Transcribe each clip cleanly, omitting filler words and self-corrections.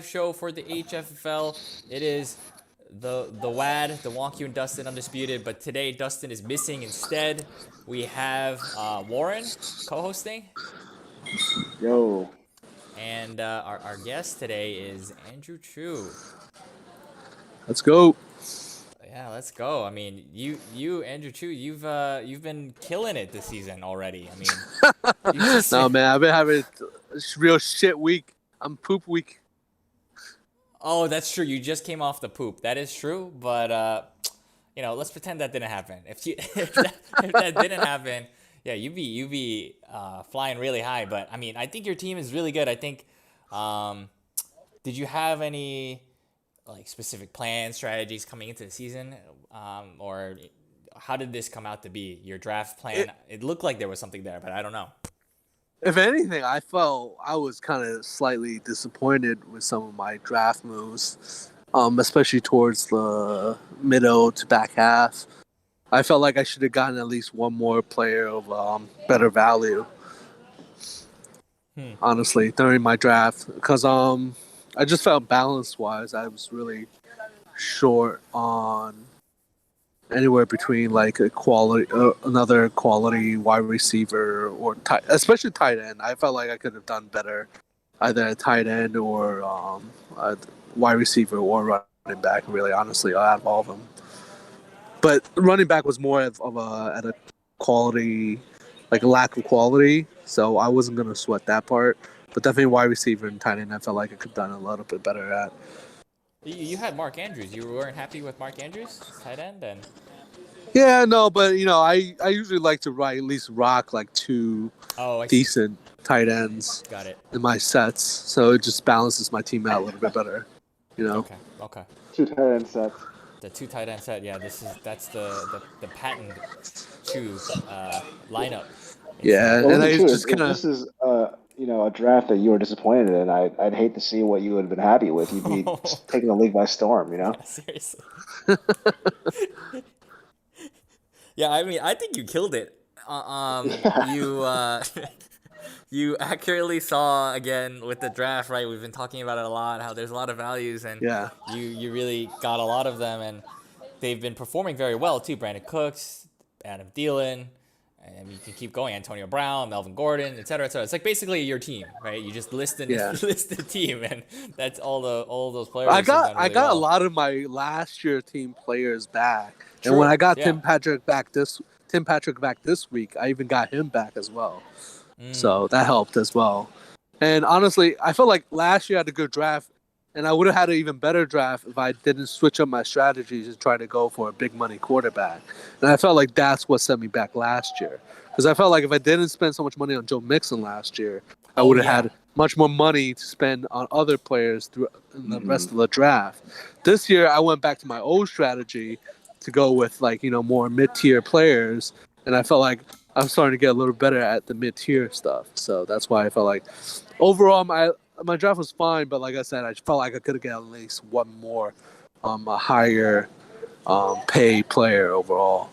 show for the HFFL. It is the WAD, the Wonku and Dustin undisputed, but today Dustin is missing. Instead, we have Warren co-hosting, Yo, and our guest today is Andrew Chu. Let's go. Yeah, let's go. I mean, you Andrew Chu, you've been killing it this season already. I mean, you just No, man, I've been having a real shit week. I'm poop week. Oh, that's true. You just came off the poop. That is true, but let's pretend that didn't happen. If that didn't happen, yeah, you'd be flying really high. But I mean, I think your team is really good. I think, did you have any like specific plans, strategies coming into the season, or how did this come out to be? Your draft plan? It looked like there was something there, but I don't know. If anything, I felt I was kind of slightly disappointed with some of my draft moves, especially towards the middle to back half. I felt like I should have gotten at least one more player of better value. Honestly, during my draft, because I just felt balance wise, I was really short on anywhere between like a quality, another quality wide receiver or especially tight end. I felt like I could have done better, either at tight end or a wide receiver or running back. Really, honestly, out of all of them. But running back was more of a at a quality, like a lack of quality. So I wasn't gonna sweat that part. But definitely wide receiver and tight end, I felt like I could have done a little bit better at. You had Mark Andrews. You weren't happy with Mark Andrews, tight end, and Yeah, no, but I usually like to at least rock like two oh, I see. decent tight ends Got it. in my sets, so it just balances my team out a little bit better. Okay. two tight end sets. The two tight end set. Yeah, that's the patent Chu lineup. Yeah, Well, and look I at you. just If kind of this is a draft that you were disappointed in, I'd hate to see what you would have been happy with. You'd be taking the league by storm, you know? Yeah, seriously. Yeah, I mean, I think you killed it. Yeah. You you accurately saw again with the draft, right? We've been talking about it a lot. How there's a lot of values, and yeah. you really got a lot of them, and they've been performing very well too. Brandon Cooks, Adam Thielen, and you can keep going. Antonio Brown, Melvin Gordon, et cetera, et cetera. It's like basically your team, right? You just list Yeah. the team, and that's all those players. I have got done really I got a well. lot of my last year team players back, and True, when I got yeah. Tim Patrick back this week, I even got him back as well. So that helped as well. And honestly, I felt like last year I had a good draft, and I would have had an even better draft if I didn't switch up my strategies and try to go for a big money quarterback. And I felt like that's what set me back last year. Because I felt like if I didn't spend so much money on Joe Mixon last year, I would have had much more money to spend on other players through in the rest of the draft. This year, I went back to my old strategy to go with more mid-tier players, and I felt like I'm starting to get a little better at the mid-tier stuff. So that's why I felt like overall my draft was fine, but like I said, I felt like I could have got at least one more a higher pay player overall.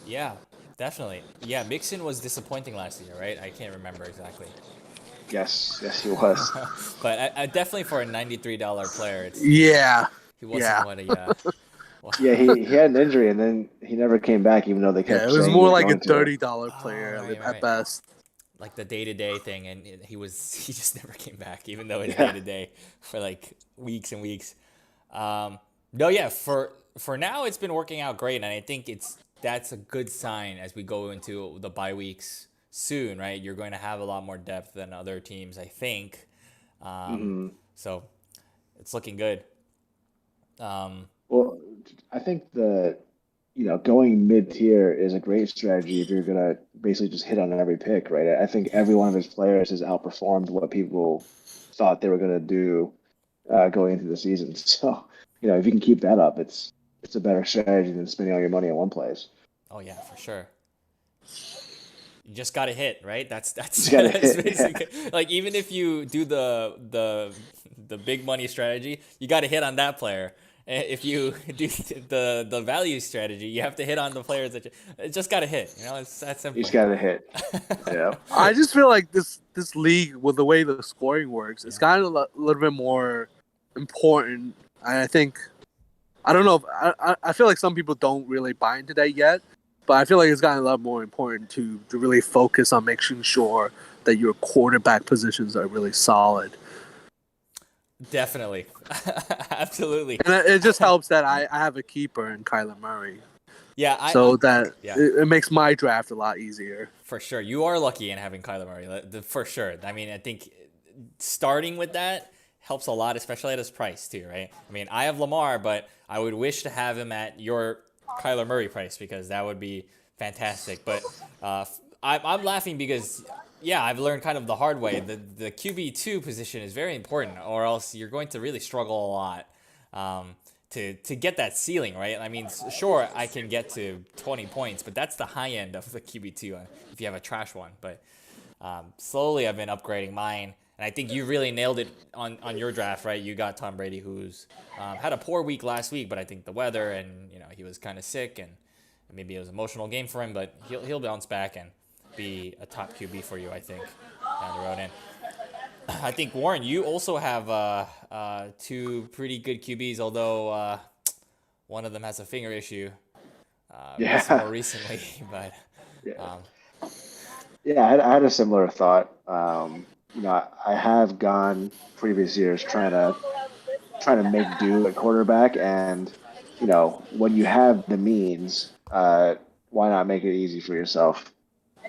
Yeah, definitely. Yeah, Mixon was disappointing last year, right? I can't remember exactly. Yes, he was. But I definitely for a $93 player, Yeah. he wasn't what Yeah, he had an injury and then he never came back, even though they Yeah, kept it was saying he more was like a going to. $30 player right, at right. best. like the day-to-day thing, and he just never came back, even though it's Yeah. day-to-day for like weeks and weeks. No, yeah, for now it's been working out great, and I think that's a good sign as we go into the bye weeks soon, right? You're going to have a lot more depth than other teams, I think. So it's looking good. Well, I think going mid-tier is a great strategy if you're gonna basically just hit on every pick, right? I think every one of his players has outperformed what people thought they were gonna do going into the season. So, if you can keep that up, it's a better strategy than spending all your money in one place. Oh yeah, for sure. You just gotta hit, right? That's Just gotta that's hit, basically like even if you do the big money strategy, you gotta hit on that player. If you do the value strategy, you have to hit on the players that you just gotta hit. It's that simple. You just gotta hit. Yeah. I just feel like this league with the way the scoring works, it's gotten a little bit more important. I think I don't know. I feel like some people don't really buy into that yet, but I feel like it's gotten a lot more important to really focus on making sure that your quarterback positions are really solid. Definitely. Absolutely. And it just helps that I have a keeper in Kyler Murray, Yeah, so that yeah. it makes my draft a lot easier. For sure. You are lucky in having Kyler Murray. For sure. I mean, I think starting with that helps a lot, especially at his price too, right? I mean, I have Lamar, but I would wish to have him at your Kyler Murray price because that would be fantastic. But I'm laughing because, yeah, I've learned kind of the hard way. The QB2 position is very important, or else you're going to really struggle a lot. To get that ceiling, right? I mean, sure, I can get to 20 points, but that's the high end of the QB2 if you have a trash one. But slowly I've been upgrading mine, and I think you really nailed it on your draft, right? You got Tom Brady, who's had a poor week last week, but I think the weather and he was kind of sick, and maybe it was an emotional game for him, but he'll bounce back and be a top QB for you, I think, down the road. And I think, Warren, you also have two pretty good QBs, although one of them has a finger issue more recently. But Yeah. Yeah, I had a similar thought. I have gone previous years trying to make do at quarterback, and when you have the means, why not make it easy for yourself?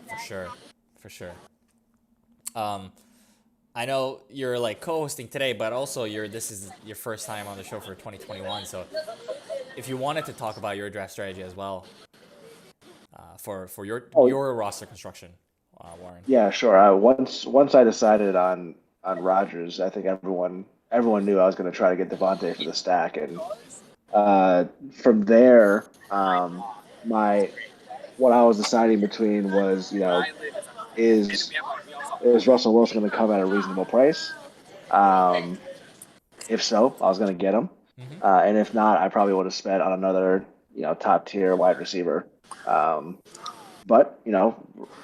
for sure, for sure. Um, I know you're like co-hosting today, but also this is your first time on the show for 2021. So if you wanted to talk about your draft strategy as well, for Oh, your roster construction, Warren. yeah, sure. Once I decided on Rodgers, I think everyone knew I was going to try to get Devontae for the stack, and from there, my what I was deciding between was is is Russell Wilson going to come at a reasonable price? Um, if so, I was going to get him, Mm-hmm. and if not, I probably would have spent on another top tier wide receiver. Um, but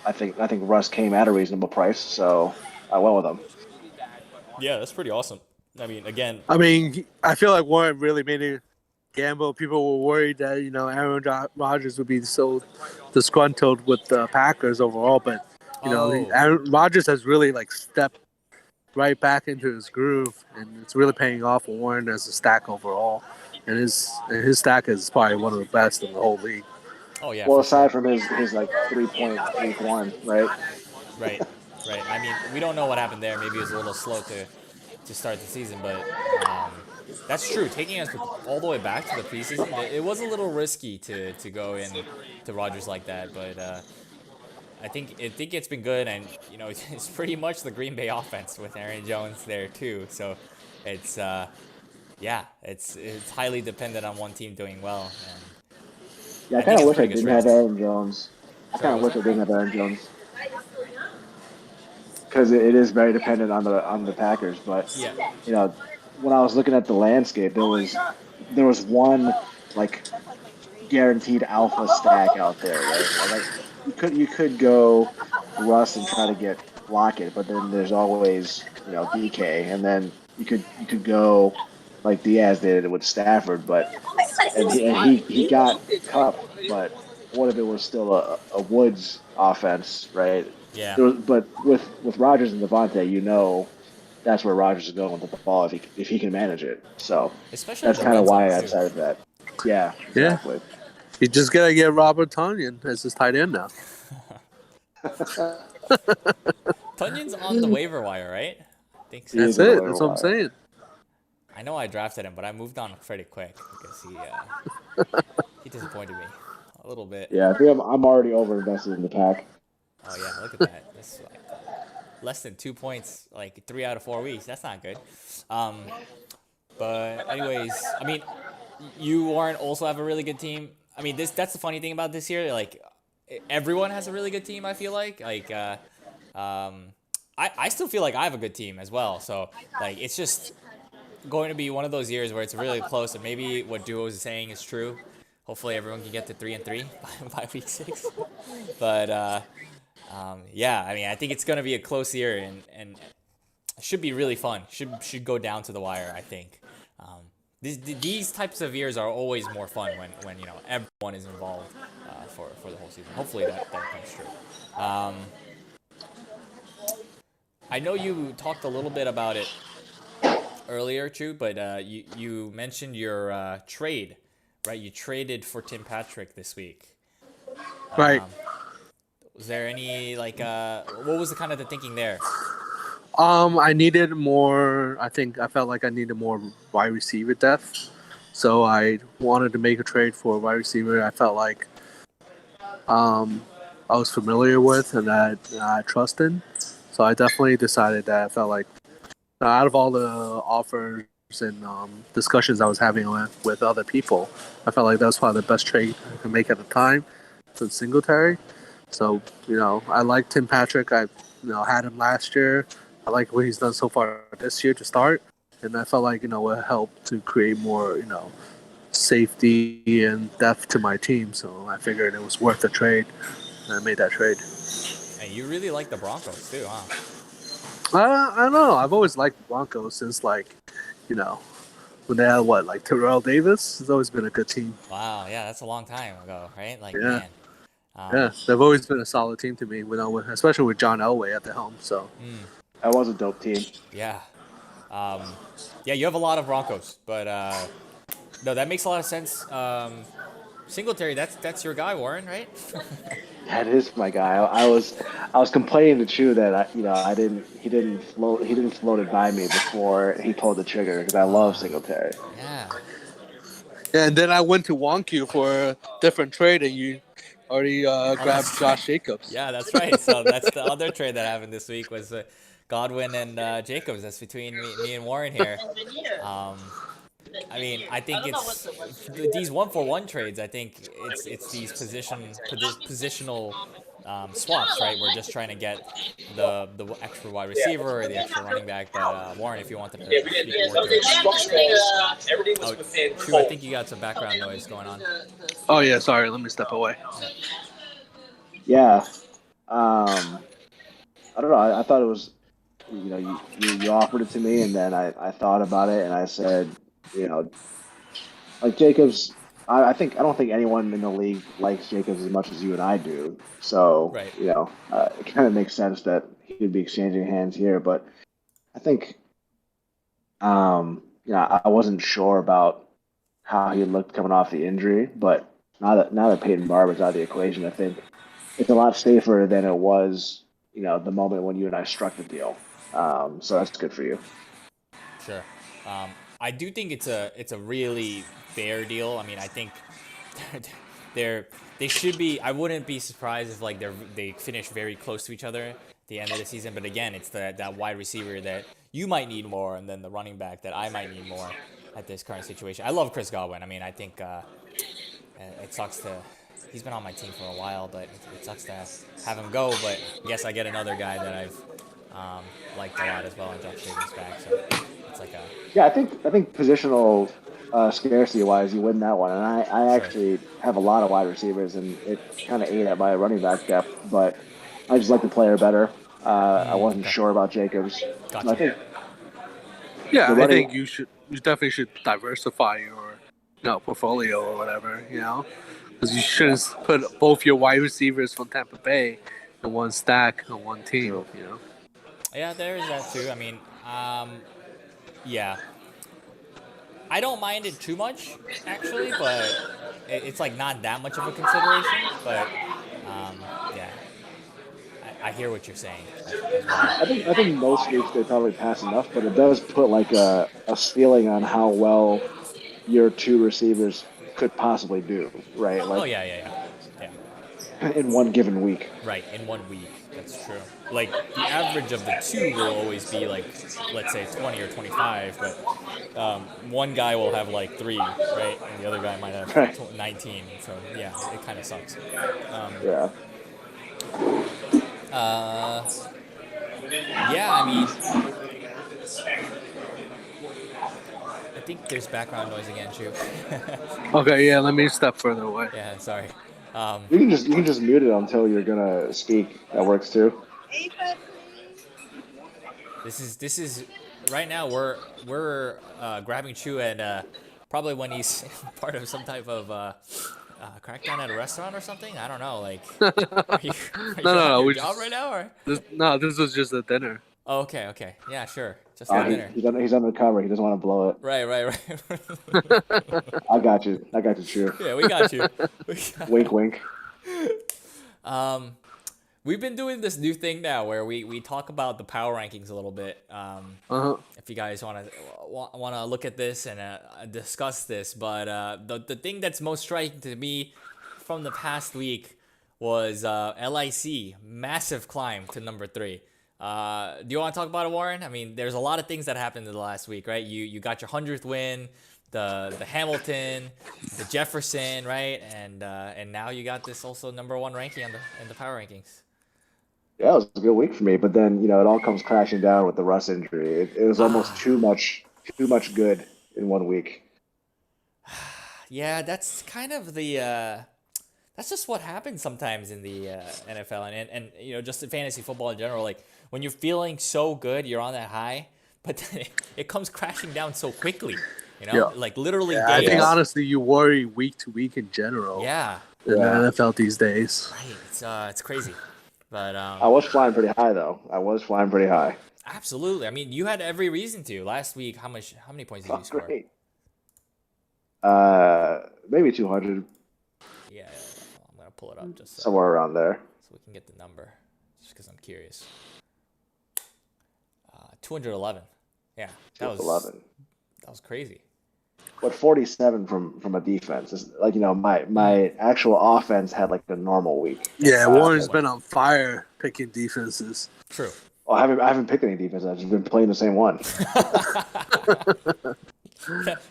I think Russ came at a reasonable price, so I went with him. Yeah, that's pretty awesome. I mean, again, I mean, I feel like Warren really made a gamble. People were worried that Aaron Rodgers would be so disgruntled with the Packers overall, but oh, Aaron Rodgers has really like stepped right back into his groove, and it's really paying off for Warren as a stack overall. And his stack is probably one of the best in the whole league. oh yeah, Well, for sure. aside from his like 3 point week one, right? Right, right. I mean, we don't know what happened there. Maybe it was a little slow to start the season, but that's true. Taking us all the way back to the preseason, it was a little risky to go in to Rodgers like that. But I think it's been good, and it's pretty much the Green Bay offense with Aaron Jones there too. So it's yeah, it's highly dependent on one team doing well, and Yeah, I I kind think of it's a wish I pretty good didn't have strategy. Aaron Jones. I Sorry, kind what of was wish I that? didn't have Aaron Jones because it is very dependent on the Packers. But Yeah, you know, when I was looking at the landscape, there was one like guaranteed alpha stack out there, right? Like you could go Russ and try to get Lockett, but then there's always DK, and then you could go like Diaz did with Stafford, but and he got Cup, but what if it was still a Woods offense, right? yeah. But with Rodgers and Devontae, that's where Rodgers is going with the ball if he can manage it. So Especially in that's the kind of red zone why I too. decided that. Yeah, Yeah, exactly. you just gotta get Robert Tonyan as his tight end now. Tunyon's on the waiver wire, right? I think He so. That's is on the it. waiver That's what I'm wire. saying. I know I drafted him, but I moved on pretty quick because he disappointed me a little bit. Yeah, I think I'm already over invested in the pack. Oh yeah, look at that. This is like less than 2 points, like 3 out of 4 weeks. That's not good. Um, but anyways, I mean, you Warren also have a really good team. I mean, that's the funny thing about this year. Like everyone has a really good team. I feel like um, I still feel like I have a good team as well. So like it's just going to be one of those years where it's really close, and maybe what Duo is saying is true. Hopefully, everyone can get to 3-3 by week 6. But yeah, I mean, I think it's going to be a close year, and should be really fun. Should go down to the wire, I think. These types of years are always more fun when everyone is involved for the whole season. Hopefully that comes true. I know you talked a little bit about it earlier, Chu, but you mentioned your trade, right? You traded for Tim Patrick this week. Right. Was there any what was the kind of the thinking there? I needed more. I felt like I needed more wide receiver depth, so I wanted to make a trade for a wide receiver. I felt like I was familiar with and that I trusted. So I definitely decided that I felt like out of all the offers and discussions I was having with other people, I felt like that was probably the best trade I could make at the time for Singletary. So, I like Tim Patrick. I had him last year. I like what he's done so far this year to start. And I felt like, it helped to create more, safety and depth to my team. So I figured it was worth the trade. And I made that trade. And you really like the Broncos too, huh? I don't know. I've always liked the Broncos since, when they had, Terrell Davis? It's always been a good team. Wow, yeah, that's a long time ago, right? Yeah. Man. Yeah, they've always been a solid team to me, especially with John Elway at the helm. So That was a dope team. Yeah. Yeah, you have a lot of Broncos, but no, that makes a lot of sense. Singletary, that's your guy, Warren, right? That is my guy. I was complaining to Chu that he didn't float it by me before he pulled the trigger because I love Singletary. Yeah. Yeah, and then I went to Wonku for a different trade, and you already grabbed Josh Jacobs. Yeah, that's right. So that's the other trade that happened this week was Godwin and Jacobs. That's between me and Warren here. I mean, I think it's these 1-for-1 trades. I think it's these positional swaps, right? We're just trying to get the extra wide receiver or the extra running back. But Warren, if you wanted to speak more to it. True, I think you got some background noise going on. Oh yeah, sorry. Let me step away. Yeah. I don't know. I thought it was, you offered it to me, and then I thought about it, and I said, like Jacobs. I don't think anyone in the league likes Jacobs as much as you and I do. So, Right. It kind of makes sense that he would be exchanging hands here. But I think, I wasn't sure about how he looked coming off the injury. But now that Peyton Barber's out of the equation, I think it's a lot safer than it was, the moment when you and I struck the deal. So that's good for you. Sure. I do think it's a really fair deal. I mean, I think they should be. I wouldn't be surprised if they finish very close to each other at the end of the season. But again, it's that wide receiver that you might need more, and then the running back that I might need more at this current situation. I love Chris Godwin. I mean, I think it sucks to. He's been on my team for a while, but it sucks to have him go. But I guess I get another guy that I've liked a lot as well, and Josh Jacobs back. So it's like a. Yeah, I think positional scarcity wise, you win that one. And I actually have a lot of wide receivers, and it kind of ate at my running back depth. But I just like the player better. I wasn't sure about Jacobs. Gotcha. I think. I think you definitely should diversify your portfolio or whatever, because you shouldn't put both your wide receivers from Tampa Bay in one stack on one team. Yeah, there is that too. I mean, yeah. I don't mind it too much, actually, but it's not that much of a consideration. But yeah, I hear what you're saying. I think most weeks they probably pass enough, but it does put a ceiling on how well your two receivers could possibly do, right? Yeah. In one given week. Right, in 1 week. That's true. The average of the two will always be let's say 20 or 25, but one guy will have 3, right, and the other guy might have 19. So yeah, it kind of sucks. Yeah. Yeah, I mean, I think there's background noise again, too. Okay, yeah. Let me step further away. Yeah, sorry. You can just mute it until you're gonna speak. That works too. This is right now we're grabbing Chu and probably when he's part of some type of crackdown at a restaurant or something. I don't know. Like, are you are No, you no, at no. your We job just right now or? this was just a dinner. Oh, okay, okay, yeah, sure, just for dinner. He's undercover. He doesn't want to blow it. Right, right, right. I got you. I got you, True. Yeah, we got you. Wink, wink. Um, we've been doing this new thing now where we talk about the power rankings a little bit. If you guys want to look at this and discuss this, but the thing that's most striking to me from the past week was LIC massive climb to number 3. Do you want to talk about it, Warren? I mean, there's a lot of things that happened in the last week, right? You got your 100th win, the Hamilton, the Jefferson, right? And now you got this also number 1 ranking in the power rankings. Yeah, it was a good week for me, but then it all comes crashing down with the Russ injury. It was almost too much good in 1 week. Yeah, that's kind of the that's just what happens sometimes in the NFL and just in fantasy football in general. Like when you're feeling so good, you're on that high, but then it comes crashing down so quickly. Like literally Yeah, I days. think honestly, you worry week to week in general. Yeah, In the NFL these days. right. It's crazy, but I was flying pretty high though. I was flying pretty high. absolutely. I mean, you had every reason to. Last week, how many points did you score? Great. Maybe 200, Yeah, I'm gonna pull it up just somewhere around there. so we can get the number, just because I'm curious. 211. Yeah, that was 11. That was crazy. But 47 from a defense is like my actual offense had like a normal week. Yeah, Warren's been on fire picking defenses. True. Well, I haven't picked any defense. I've just been playing the same one.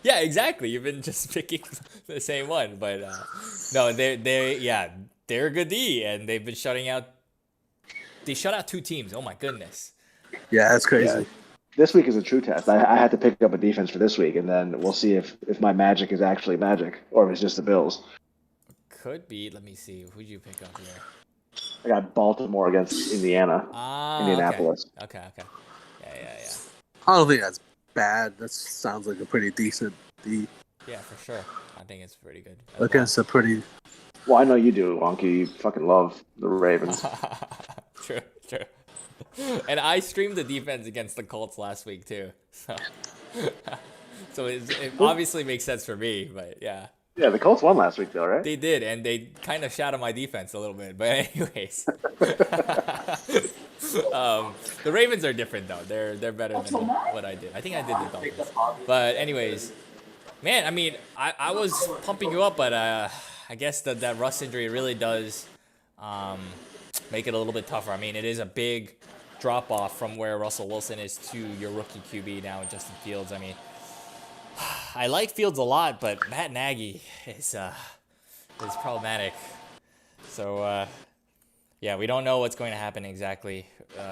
Yeah, exactly. You've been just picking the same one, but no, they're a good D, and they've been shutting out. They shut out 2 teams. Oh my goodness. Yeah, that's crazy. Yeah. This week is a true test. I had to pick up a defense for this week, and then we'll see if my magic is actually magic or if it's just the Bills. Could be. Let me see. Who'd you pick up here? I got Baltimore against Indiana, Indianapolis. Okay. Yeah. I don't think that's bad. That sounds like a pretty decent D Yeah, for sure. I think it's pretty good. against a pretty. Well, I know you do, Wonky. You fucking love the Ravens. True. And I streamed the defense against the Colts last week too, so it obviously makes sense for me. But yeah, Yeah, the Colts won last week though, right? they did, and they kind of shadowed my defense a little bit. But anyways, the Ravens are different though. They're better than what I did. I think I did the Dolphins. But anyways, man, I mean, I was pumping you up, but I guess that Russ injury really does make it a little bit tougher. I mean, it is a big drop off from where Russell Wilson is to your rookie QB now, Justin Fields. I mean, I like Fields a lot, but Matt Nagy is problematic. So yeah, we don't know what's going to happen exactly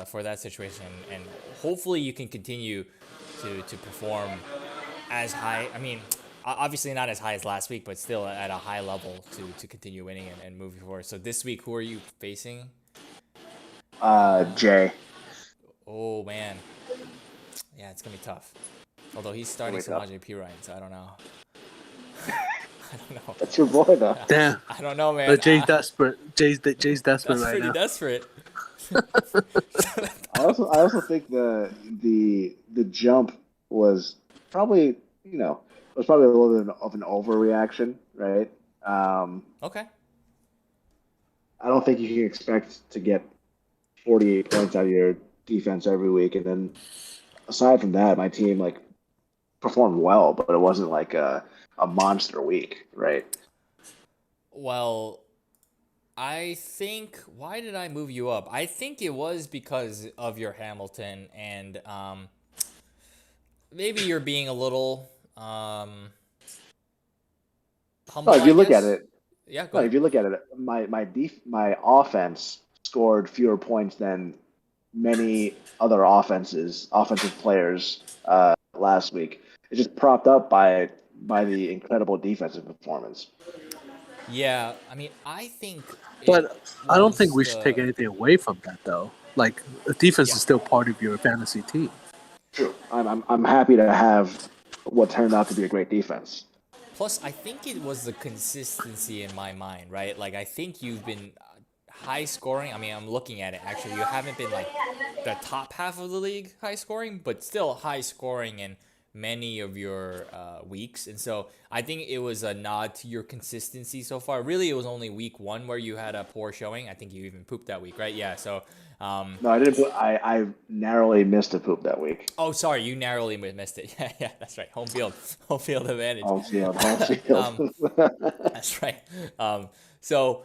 for that situation, and hopefully you can continue to perform as high. I mean, obviously not as high as last week, but still at a high level to continue winning and moving forward. So this week, who are you facing? Jay. Oh man, yeah, it's gonna be tough. Although he's starting Samaje Perine, so I don't know. I don't know. That's your boy though. Damn. I don't know, man. But Jay's desperate. Jay's desperate That's right pretty now. desperate. I also think the jump was probably a little bit of an overreaction, right? Okay. I don't think you can expect to get 48 points out of your defense every week, and then aside from that, my team performed well, but it wasn't like a monster week, right? Well, I think, why did I move you up? I think it was because of your Hamilton, and maybe you're being a little humble. No, if you I look guess. at it, Yeah, go no, ahead. if you look at it, my offense scored fewer points than many other offensive players last week. It's just propped up by the incredible defensive performance. Yeah, I mean, I think. But I don't think we was should take anything away from that, though. Like defense Yeah. is still part of your fantasy team. True. I'm happy to have what turned out to be a great defense. Plus, I think it was the consistency in my mind, right? Like, I think you've been high scoring. I mean, I'm looking at it. Actually, you haven't been like the top half of the league high scoring, but still high scoring in many of your weeks. And so I think it was a nod to your consistency so far. Really, it was only week one where you had a poor showing. I think you even pooped that week, right? Yeah. So, No, I didn't. I narrowly missed a poop that week. oh, sorry, you narrowly missed it. Yeah, yeah, that's right. Home field advantage. Home field, home field. That's right. So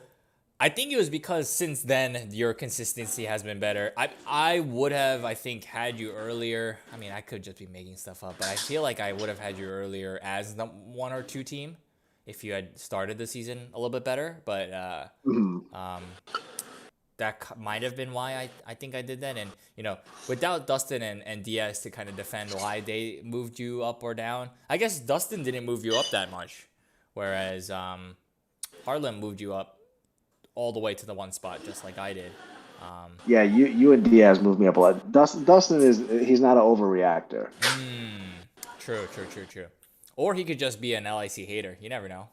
I think it was because since then your consistency has been better. I would have, I think, had you earlier. I mean, I could just be making stuff up, but I feel like I would have had you earlier as the 1 or 2 team if you had started the season a little bit better. But that might have been why I think I did that. And, without Dustin and Diaz to kind of defend why they moved you up or down, I guess Dustin didn't move you up that much, whereas Harlem moved you up all the way to the one spot, just like I did. Yeah, you and Diaz moved me up a lot. Dustin he's not an overreactor. True, true, true, true. Or he could just be an LIC hater. You never know.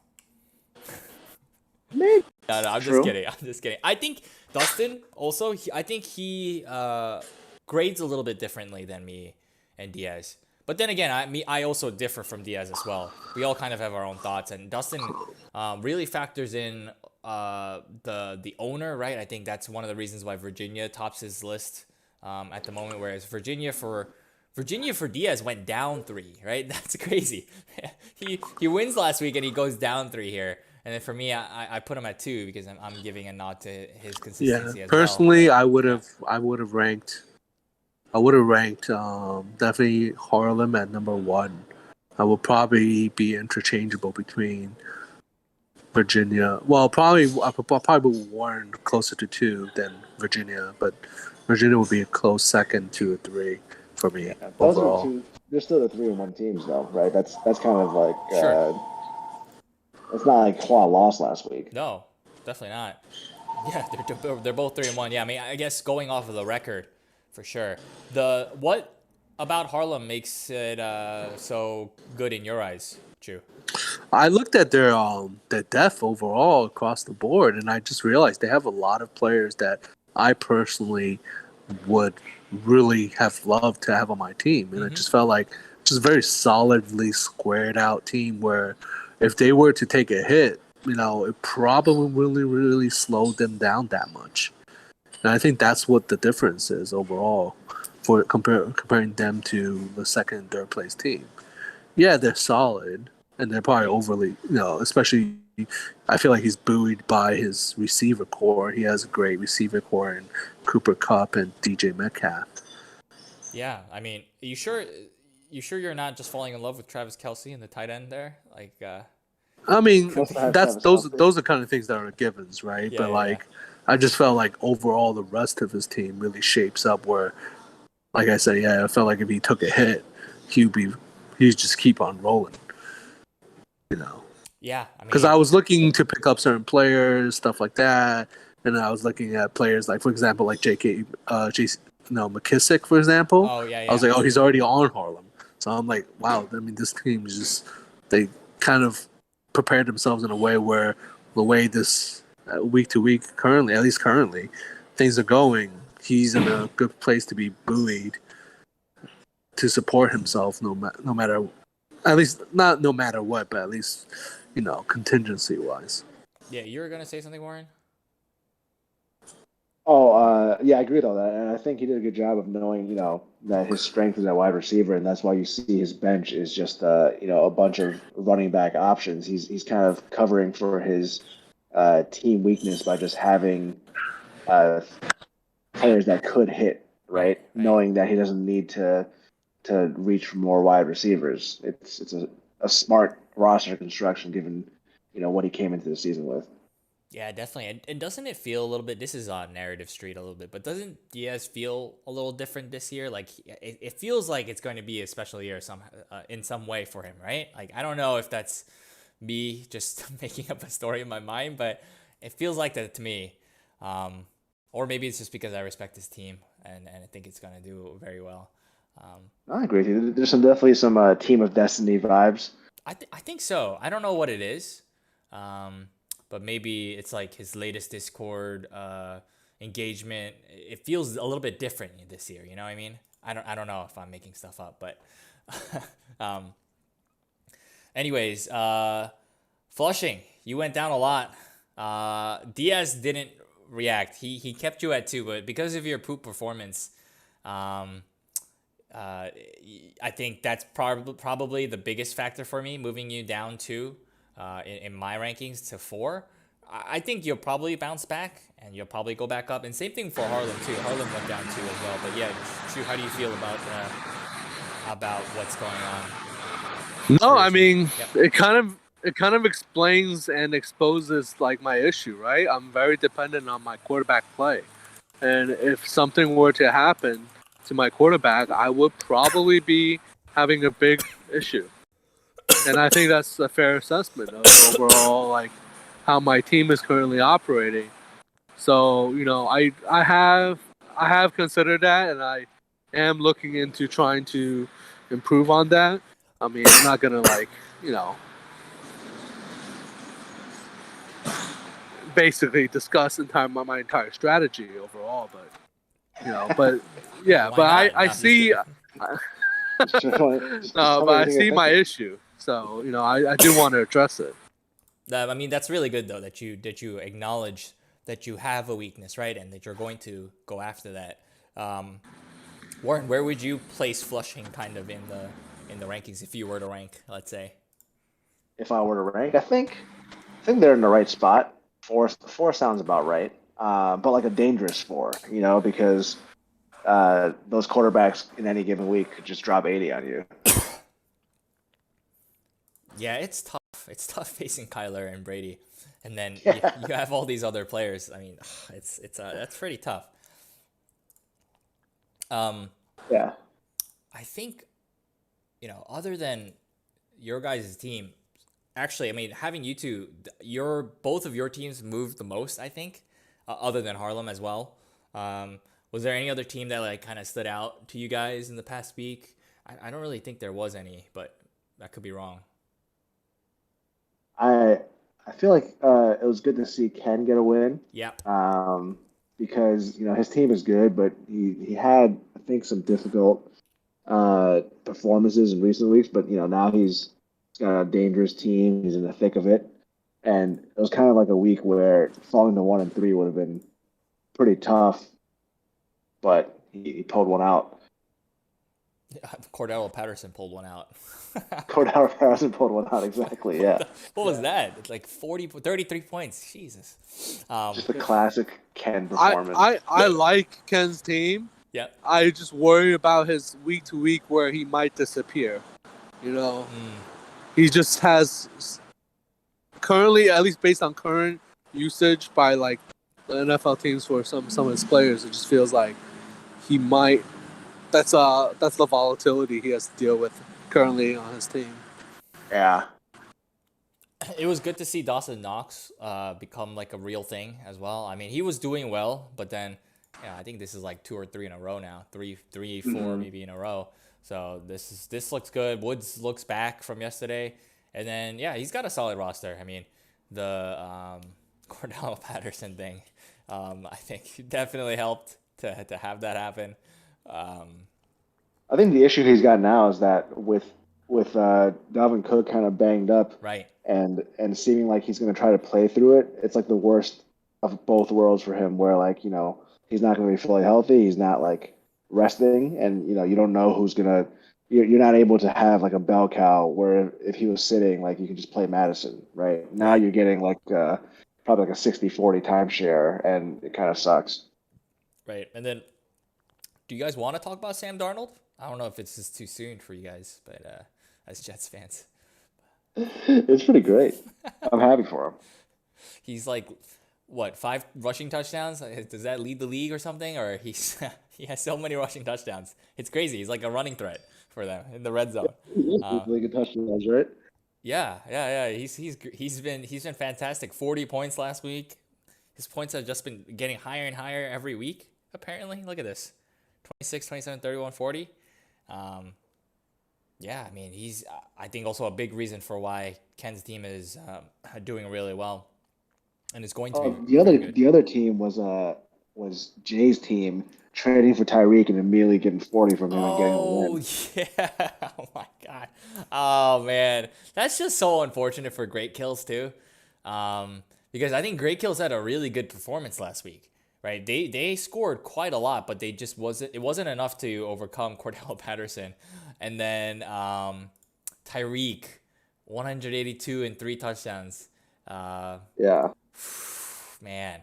Maybe. No, I'm True. just kidding. I'm just kidding. I think Dustin also, I think he grades a little bit differently than me and Diaz. But then again, I also differ from Diaz as well. We all kind of have our own thoughts, and Dustin really factors in the owner, right? I think that's one of the reasons why Virginia tops his list at the moment, whereas Virginia for Diaz went down 3, right? That's crazy. he wins last week and he goes down 3 here. And then for me, I put him at 2 because I'm giving a nod to his consistency as Personally, well. I would have ranked definitely Harlem at number 1. I would probably be interchangeable between Virginia. Well, I probably Warren closer to 2 than Virginia, but Virginia would be a close second, 2 or 3 for me Yeah, those are overall. two. They're still the 3-1 teams, though, right? That's kind of like Sure. it's not like Hua lost last week. No, definitely not. Yeah, they're both 3-1. Yeah, I mean, I guess going off of the record, for sure. What about Harlem makes it so good in your eyes, Chu? I looked at their depth overall across the board, and I just realized they have a lot of players that I personally would really have loved to have on my team, and it just felt like just a very solidly squared out team where if they were to take a hit, it probably really, really slowed them down that much. And I think that's what the difference is overall for comparing them to the second and third place team. Yeah, they're solid, and they're probably overly, especially I feel like he's buoyed by his receiver core. He has a great receiver core in Cooper Kupp and DJ Metcalf. Yeah, I mean, you sure you're not just falling in love with Travis Kelce and the tight end there? Like, I mean, Must have that's Travis those Kelce. those are kind of things that are givens, right? Yeah, But yeah, yeah. I just felt like overall the rest of his team really shapes up where, like I said, I felt like if he took a hit, he'd just keep on rolling, Yeah, I Because mean, I was looking to pick up certain players, stuff like that, and I was looking at players like, for example, like McKissick, for example. oh yeah, I was yeah. like, oh, he's already on Harlem, so I'm like, wow. I mean, this team is just they kind of prepared themselves in a way where the way this week to week currently, at least currently, things are going. He's in a good place to be buoyed to support himself, no matter, at least not no matter what, but at least contingency wise. Yeah, you were gonna say something, Warren? Oh, yeah, I agree with all that, and I think he did a good job of knowing, that his strength is at wide receiver, and that's why you see his bench is just, a bunch of running back options. He's kind of covering for his team weakness by just having uh, players that could hit, Right, right? right. Knowing that he doesn't need to reach for more wide receivers. It's a smart roster construction given, what he came into the season with. Yeah, definitely. And doesn't it feel a little bit? This is on Narrative Street a little bit, but doesn't Diaz feel a little different this year? Like it feels like it's going to be a special year in some way for him, right? Like I don't know if that's me just making up a story in my mind, but it feels like that to me. Or maybe it's just because I respect his team and I think it's gonna do very well. Um, I agree with you. There's definitely some Team of Destiny vibes. I think so. I don't know what it is, um, but maybe it's like his latest Discord engagement. It feels a little bit different this year. You know what I mean? I don't know if I'm making stuff up, but um, anyways, Flushing, you went down a lot. Diaz didn't react. He kept you at two, but because of your poop performance, um, uh, I think that's probably the biggest factor for me, moving you down two in my rankings to four. I think you'll probably bounce back and you'll probably go back up. And same thing for Harlem too. Harlem went down two as well. But yeah, Chu, how do you feel about what's going on No, for your I team? mean, Yep. it kind of explains and exposes like my issue, right? I'm very dependent on my quarterback play. And if something were to happen to my quarterback, I would probably be having a big issue. And I think that's a fair assessment of overall like how my team is currently operating. So, I have considered that and I am looking into trying to improve on that. I mean, I'm not gonna you know, basically discuss my entire strategy overall, but yeah, Why but I not? I No, I'm just see kidding. Just no, tell me but I everything you're see my thinking. issue. So I do want to address it. I mean, that's really good though that you acknowledge that you have a weakness, right, and that you're going to go after that. Um, Warren, where would you place Flushing kind of in the rankings if you were to rank, let's say? If I were to rank, I think they're in the right spot. Four sounds about right. But like a dangerous four, because those quarterbacks in any given week could just drop 80 on you. Yeah, it's tough. It's tough facing Kyler and Brady, and then Yeah. you have all these other players. I mean, it's that's pretty tough. Um, Yeah. I think other than your guys' team, actually, I mean, having you two, your both of your teams moved the most. I think, other than Harlem as well. Was there any other team that like kind of stood out to you guys in the past week? I don't really think there was any, but that could be wrong. I I feel like it was good to see Ken get a win, Yeah, um, because his team is good, but he had, I think, some difficult performances in recent weeks. But now he's got a dangerous team. He's in the thick of it, and it was kind of like a week where falling to 1-3 would have been pretty tough, but he pulled one out. Cordell Patterson pulled one out. Cordell Harrison pulled one out exactly. Yeah, What was that? It's like 33 points. Jesus. just the classic Ken I performance. I I like Ken's team. Yeah. I just worry about his week to week where he might disappear. You know, Mm, he just has currently, at least based on current usage by like the NFL teams for some of his players, it just feels like he might. That's the volatility he has to deal with currently on his team. Yeah, it was good to see Dawson Knox become like a real thing as well. I mean, he was doing well, but then I think this is like two or three in a row now, three, four hmm maybe in a row. So this looks good. Woods looks back from yesterday, and then yeah, he's got a solid roster. I mean, the Cordell Patterson thing, I think definitely helped to have that happen. Um, I think the issue he's got now is that with Dalvin Cook kind of banged up right, and seeming like he's going to try to play through it, it's like the worst of both worlds for him. Where like he's not going to be fully healthy, he's not like resting, and you don't know who's gonna. You're not able to have like a bell cow where if he was sitting, like you could just play Madison, right? Now right, you're getting like probably like a 60-40 timeshare, and it kind of sucks. right. And then, do you guys want to talk about Sam Darnold? I don't know if it's just too soon for you guys, but as Jets fans, It's pretty great. I'm happy for him. he's like what, five rushing touchdowns? Does that lead the league or something? Or he has so many rushing touchdowns. It's crazy. He's like a running threat for them in the red zone. Uh, Really good touchdowns, right? yeah. He's been fantastic. 40 points last week. His points have just been getting higher and higher every week, apparently. Look at this. 26, 27, 31, 40. Yeah, I mean, he's, I think, also a big reason for why Ken's team is doing really well and is going to be Oh, very good. the other team was Jay's team trading for Tyreek and immediately getting 40 from him and getting a Oh, win. yeah. Oh, my God. Oh, man. That's just so unfortunate for Great Kills, too. Because I think Great Kills had a really good performance last week, right? They scored quite a lot, but it wasn't enough to overcome Cordell Patterson. And then Tyreek, 182 and 3 touchdowns. Uh, Yeah. man.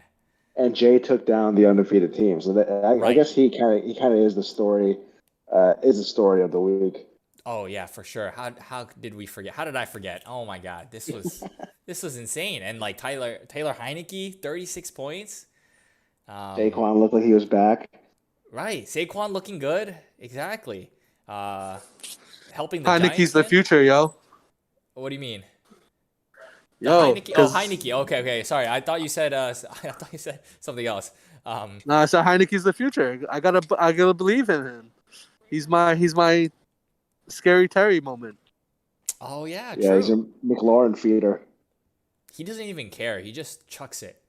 And Jay took down the undefeated team. So I Right. guess he kind of is the story, is the story of the week. Oh yeah, for sure. How did we forget? How did I forget? Oh my God, this was insane. And like Taylor Heineke, 36 points. Um, Saquon looked like he was back. right. Saquon looking good. Exactly. Uh, helping the Heineke's Giants the win. future, yo. What do you mean? The Yo, Heineke. Oh, because Heineke. Okay, okay. Sorry, I thought you said. I thought you said something else. no, I said Heineke's the future. I gotta believe in him. He's my scary Terry moment. Oh yeah, Yeah, he's true. a McLaurin feeder. He doesn't even care. He just chucks it.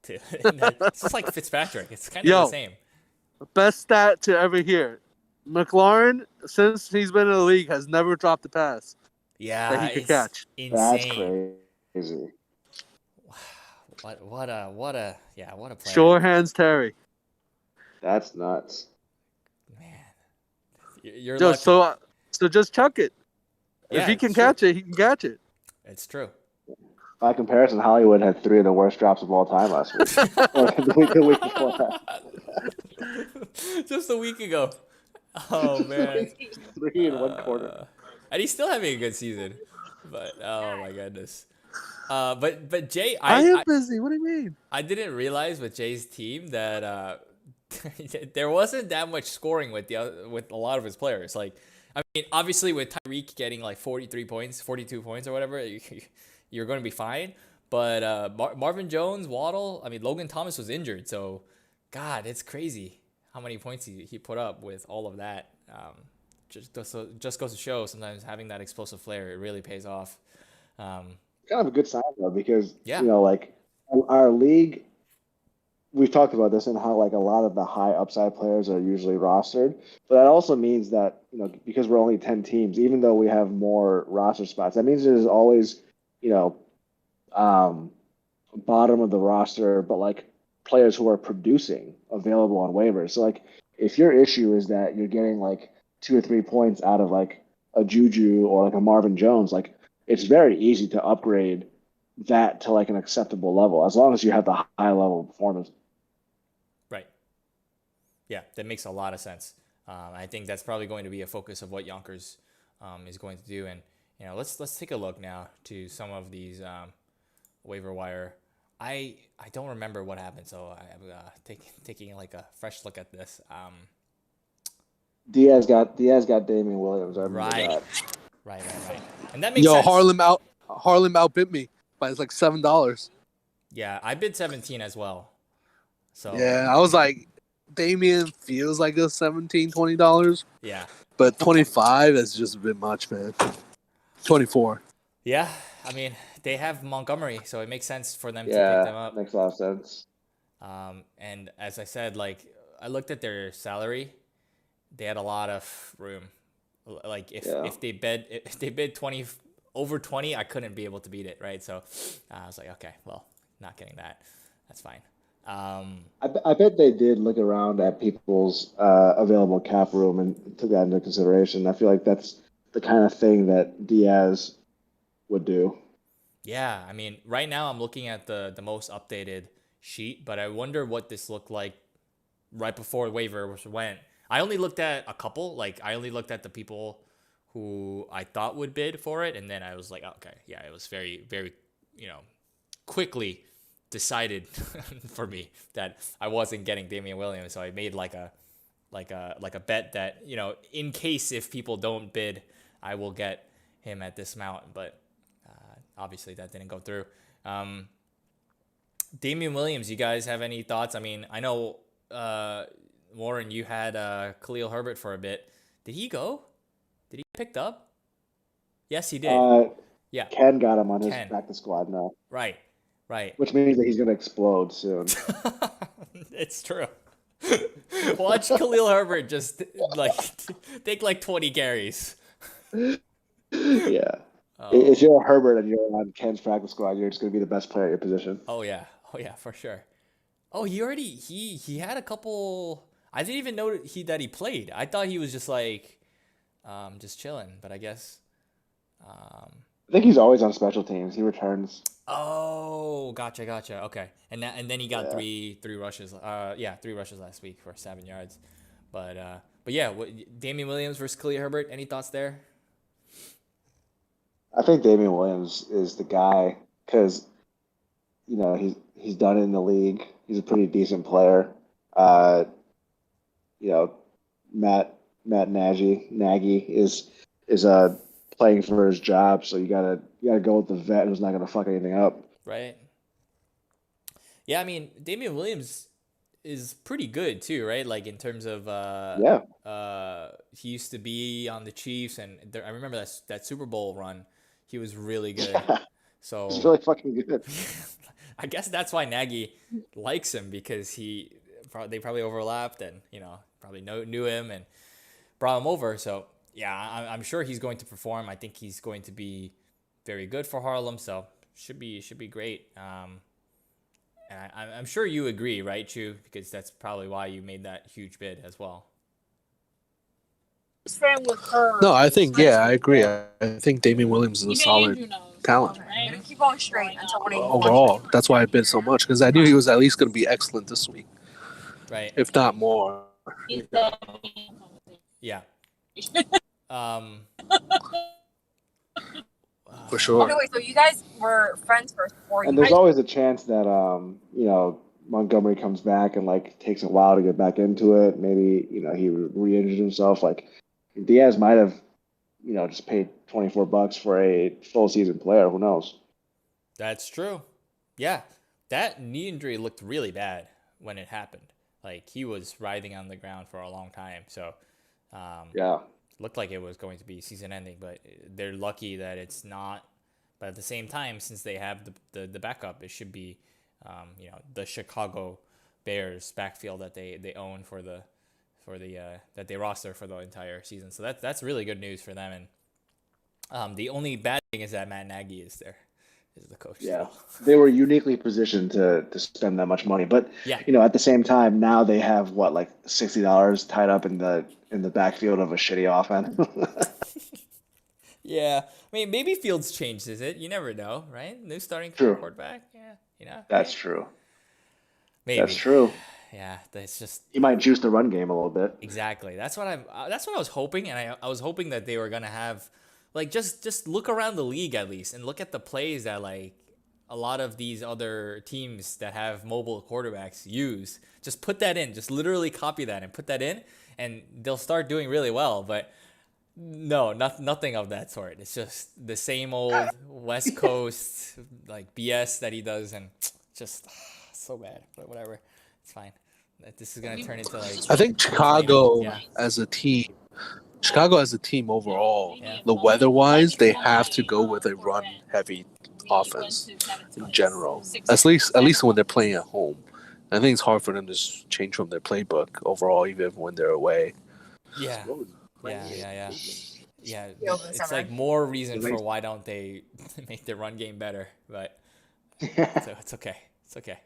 To, it's just like Fitzpatrick. It's kind of the Yo, same. best stat to ever hear. McLaurin, since he's been in the league, has never dropped a pass that Yeah, he could it's catch. That's insane. crazy. What a player, Sure hands Terry. That's nuts. man. You're Yo, lucky. so just chuck it. If Yeah, he it's can true. catch it, he can catch it. It's true. By comparison, Hollywood had three of the worst drops of all time last week, or the week before that. Just a week ago. Oh man. Three in 1 quarter. And he's still having a good season. But oh my goodness. But Jay, I am busy. What do you mean? I didn't realize with Jay's team that there wasn't that much scoring with a lot of his players. Like, I mean, obviously with Tyreek getting like 43 points, 42 points or whatever, you're going to be fine. But Marvin Jones, Waddle, I mean, Logan Thomas was injured, so God, it's crazy how many points he put up with all of that. Just goes to show sometimes having that explosive flair, it really pays off. Um, Kind of a good sign though, because yeah, like our league, we've talked about this and how like a lot of the high upside players are usually rostered. But that also means that, because we're only 10 teams, even though we have more roster spots, that means there's always, you know, um, bottom of the roster, but like players who are producing available on waivers. So like if your issue is that you're getting like 2 or 3 points out of like a Juju or like a Marvin Jones, like it's very easy to upgrade that to like an acceptable level as long as you have the high level performance. right. Yeah, that makes a lot of sense. I think that's probably going to be a focus of what Yonkers is going to do. And let's take a look now to some of these waiver wire. I don't remember what happened, so I'm taking like a fresh look at this. Diaz got Damian Williams. I remember Right, that. right, and that makes Yo, sense. Harlem outbid me by like $7. Yeah, I bid 17 as well. So Yeah, I was like, Damien feels like a $17-20, yeah, but 25 is just a bit much, man. 24. yeah. I mean, they have Montgomery, so it makes sense for them to pick Yeah, them up. makes a lot of sense. And as I said, like I looked at their salary, they had a lot of room. Like Yeah. if they bid 20 over 20, I couldn't be able to beat it, right? So I was like, okay, well, not getting that. That's fine. I bet they did look around at people's available cap room and took that into consideration. I feel like that's the kind of thing that Diaz would do. Yeah, I mean, right now I'm looking at the most updated sheet, but I wonder what this looked like right before waivers went. I only looked at a couple. Like I only looked at the people who I thought would bid for it, and then I was like, okay, yeah, it was very, very, quickly decided for me that I wasn't getting Damian Williams. So I made like a bet that in case if people don't bid, I will get him at this amount. But obviously that didn't go through. Damian Williams, you guys have any thoughts? I mean, I know Warren, you had Khalil Herbert for a bit. Did he go? Did he picked up? Yes, he did. Uh, Yeah, Ken got him on his Ken. practice squad now, Right, right. which means that he's going to explode soon. It's true. Watch Khalil Herbert just like take like 20 carries. Yeah. If Oh, you're a Herbert and you're on Ken's practice squad, you're just going to be the best player at your position. oh yeah, for sure. Oh, he had a couple. I didn't even know that he played. I thought he was just like just chilling, but I guess um I think he's always on special teams. He returns. oh, gotcha. Okay. And then he got Yeah. three rushes. Yeah, 3 rushes last week for 7 yards. But yeah, Damian Williams versus Khalil Herbert. Any thoughts there? I think Damian Williams is the guy because he's done it in the league. He's a pretty decent player. Uh, you know, Matt Nagy is playing for his job, so you gotta go with the vet who's not gonna fuck anything up. Right. Yeah, I mean, Damian Williams is pretty good too, right? Like in terms of Yeah, he used to be on the Chiefs, and I remember that Super Bowl run. He was really good. yeah, he's So really fucking good. I guess that's why Nagy likes him because they probably overlapped and probably knew him and brought him over. So yeah, I'm sure he's going to perform. I think he's going to be very good for Harlem. So should be great. And I'm sure you agree, right, Chu? Because that's probably why you made that huge bid as well. Friend with her. No, I think I agree. I think Damian Williams is a solid talent Right? Keep going straight until when overall. That's why I bid so much because I knew he was at least going to be excellent this week, Right. if not more. Yeah. Um. For sure. Okay, wait. So you guys were friends first before And you. there's always a chance that Montgomery comes back and like takes a while to get back into it. Maybe he re-injured himself. Like Diaz might have just paid $24 for a full season player. Who knows? That's true. Yeah, that knee injury looked really bad when it happened. Like he was writhing on the ground for a long time. So, Yeah. looked like it was going to be season ending. But they're lucky that it's not. But at the same time, since they have the backup, it should be, the Chicago Bears backfield that they own for the that they roster for the entire season. So that's really good news for them. And the only bad thing is that Matt Nagy is the coach. Yeah, So. they were uniquely positioned to spend that much money, but Yeah. at the same time, now they have what, like $60 tied up in the backfield of a shitty offense. Yeah, I mean, maybe Fields changes it. You never know, right? New starting True. quarterback. Yeah, That's right? true. Maybe. That's true. Yeah, that's just He might juice the run game a little bit. exactly. That's what I was hoping, and I was hoping that they were gonna have, like, just look around the league at least and look at the plays that like a lot of these other teams that have mobile quarterbacks use. Just put that in. Just literally copy that and put that in, and they'll start doing really well. But no, nothing of that sort. It's just the same old West Coast like BS that he does, and just so bad. But whatever, it's fine. This is gonna turn into like. I think Chicago Yeah. as a team, overall, Yeah. the weather-wise, they have to go with a run-heavy offense in general. At least when they're playing at home. I think it's hard for them to change from their playbook overall, even when they're away. Yeah. Yeah. Yeah, over the It's summer. like more reason for why don't they make their run game better, but so it's okay. It's okay.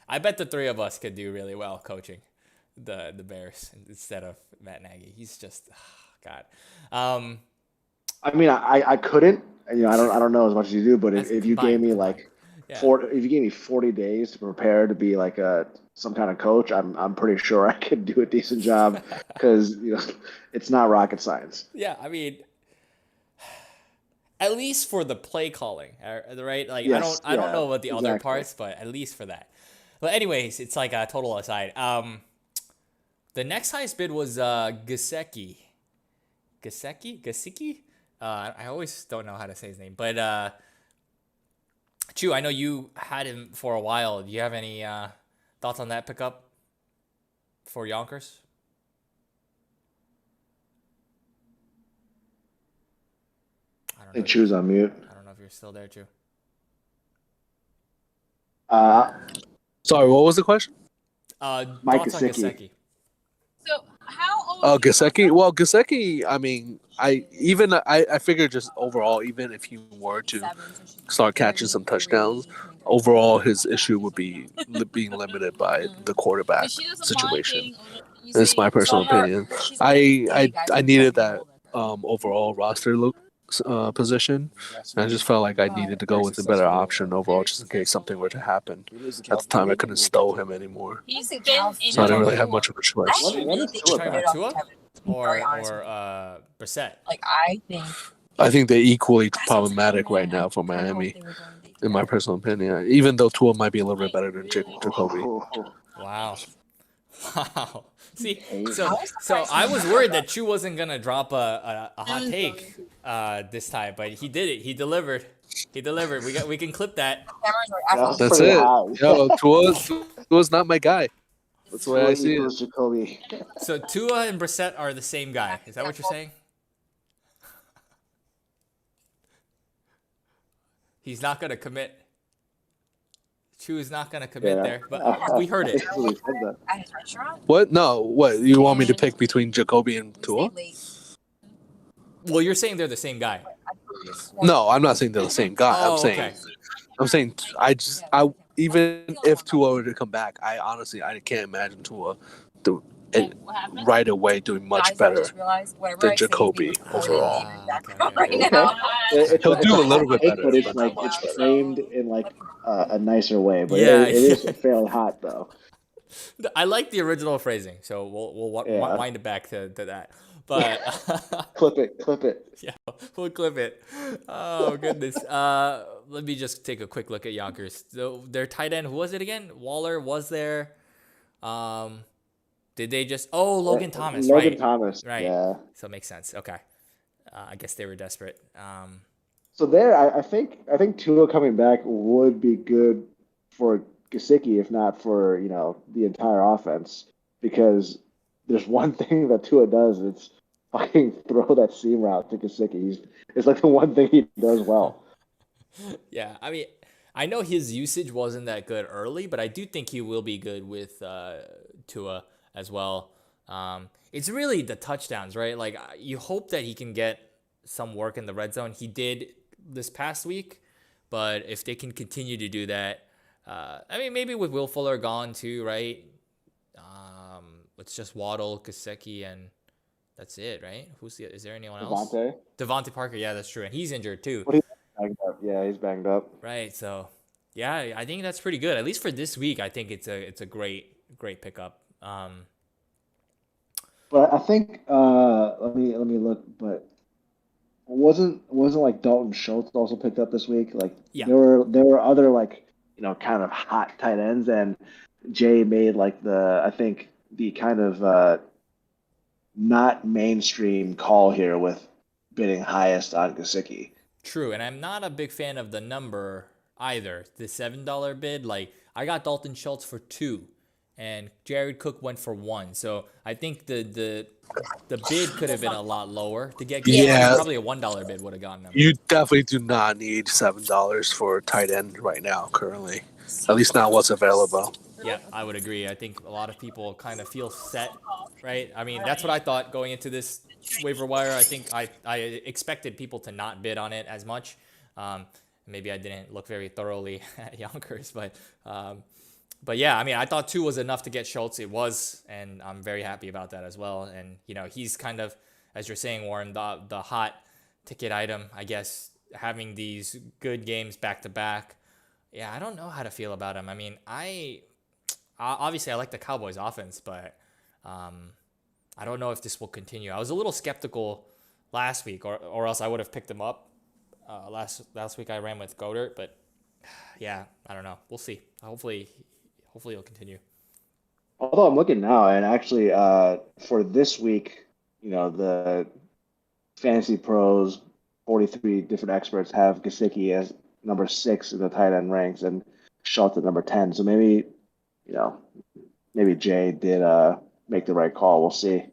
I bet the three of us could do really well coaching the Bears instead of Matt Nagy. He's just God. I mean, I couldn't. I don't know as much as you do, but That's if you gave me combined. like Yeah. if you gave me 40 days to prepare to be like some kind of coach, I'm pretty sure I could do a decent job because it's not rocket science. Yeah, I mean, at least for the play calling, right? Like Yes, I don't yeah, know about the other exactly. parts, but at least for that. But anyways, it's like a total aside. The next highest bid was Gasecki. Gasecki? I always don't know how to say his name, but Chu, I know you had him for a while. Do you have any thoughts on that pickup for Yonkers? I don't They know. choose on mute. I don't know if you're still there, Chu. Sorry, what was the question? Mike Thoughts on Gesicki. Gesicki? So how old? Oh, Gasecki. Well, Gasecki. I mean, I figured just overall, even if he were to start catching some touchdowns, overall his issue would be being limited by the quarterback situation. It's my personal opinion. I needed that overall roster position. And I just felt like I needed to go with a better option overall, just in case something were to happen. At the time, I couldn't stow him anymore, so I didn't really have much of a choice. When is You Tua talking back? about Tua or Brissett? Like I think. I think they're equally problematic right now for Miami, in my personal opinion. Even though Tua might be a little bit better than Jacoby. Wow. Wow. See, Hey. so I was worried that Chu wasn't gonna drop a hot take this time, but he did it. He delivered. He delivered. We can clip that. That's That's pretty it. high. Yo, Tua's not my guy. That's the way I see it. equals Jacoby. So Tua and Brissett are the same guy. Is that what you're saying? He's not gonna commit. Chu is not gonna commit there, but we heard it. Basically said that. At his restaurant. What? No. What? You want me to pick between Jacoby and Tua? Well, you're saying they're the same guy. No, I'm not saying they're the same guy. Oh, I'm saying I even if Tua were to come back, I honestly can't imagine Tua right away doing much better than Jacoby overall. He'll do a little bit better, but it's but like not much it's better. framed in like a nicer way. But Yeah. it is fairly hot though. I like the original phrasing, so we'll Yeah. wind it back to that. But Clip it. yeah, we'll clip it. Oh goodness. Let me just take a quick look at Yonkers. So their tight end, who was it again? Waller was there. Did they just? Oh, Logan Thomas. Logan Right. Thomas. Right. Yeah. So it makes sense. Okay. I guess they were desperate. So there, I think Tua coming back would be good for Gesicki, if not for the entire offense, because there's one thing that Tua does, it's fucking throw that seam route to Gesicki. It's like the one thing he does well. Yeah, I mean, I know his usage wasn't that good early, but I do think he will be good with Tua as well. It's really the touchdowns, right? Like you hope that he can get some work in the red zone. He did this past week, but if they can continue to do that, I mean, maybe with Will Fuller gone too, right? It's just Waddle, Gesicki, and that's it, right? Is there anyone else? Devontae Parker, yeah, that's true, and he's injured too. But he's banged up. Yeah, he's banged up. Right, so yeah, I think that's pretty good. At least for this week, I think it's a great pickup. But I think let me look. But wasn't like Dalton Schultz also picked up this week? Like Yeah. there were other like kind of hot tight ends, and Jay made like I think the kind of not mainstream call here with bidding highest on Gesicki. True, and I'm not a big fan of the number either. The $7 bid, like I got Dalton Schultz for 2, and Jared Cook went for 1. So I think the bid could have been a lot lower to get. Yeah. Probably a $1 bid would have gotten him. You definitely do not need $7 for a tight end right now, currently. At least not what's available. Yeah, I would agree. I think a lot of people kind of feel set, right? I mean, that's what I thought going into this waiver wire. I think I expected people to not bid on it as much. Maybe I didn't look very thoroughly at Yonkers, but yeah, I mean, I thought 2 was enough to get Schultz. It was, and I'm very happy about that as well. And he's kind of, as you're saying, Warren, the hot ticket item, I guess, having these good games back to back. Yeah, I don't know how to feel about him. I mean, obviously I like the Cowboys offense, but I don't know if this will continue. I was a little skeptical last week, or else I would have picked him up. Last week I ran with Goddard, but yeah, I don't know. We'll see. Hopefully it'll continue. Although I'm looking now, and actually for this week, the Fantasy Pros, 43 different experts have Gesicki as number 6 in the tight end ranks and Schultz at number 10. So maybe, you know, maybe Jay did make the right call. We'll see.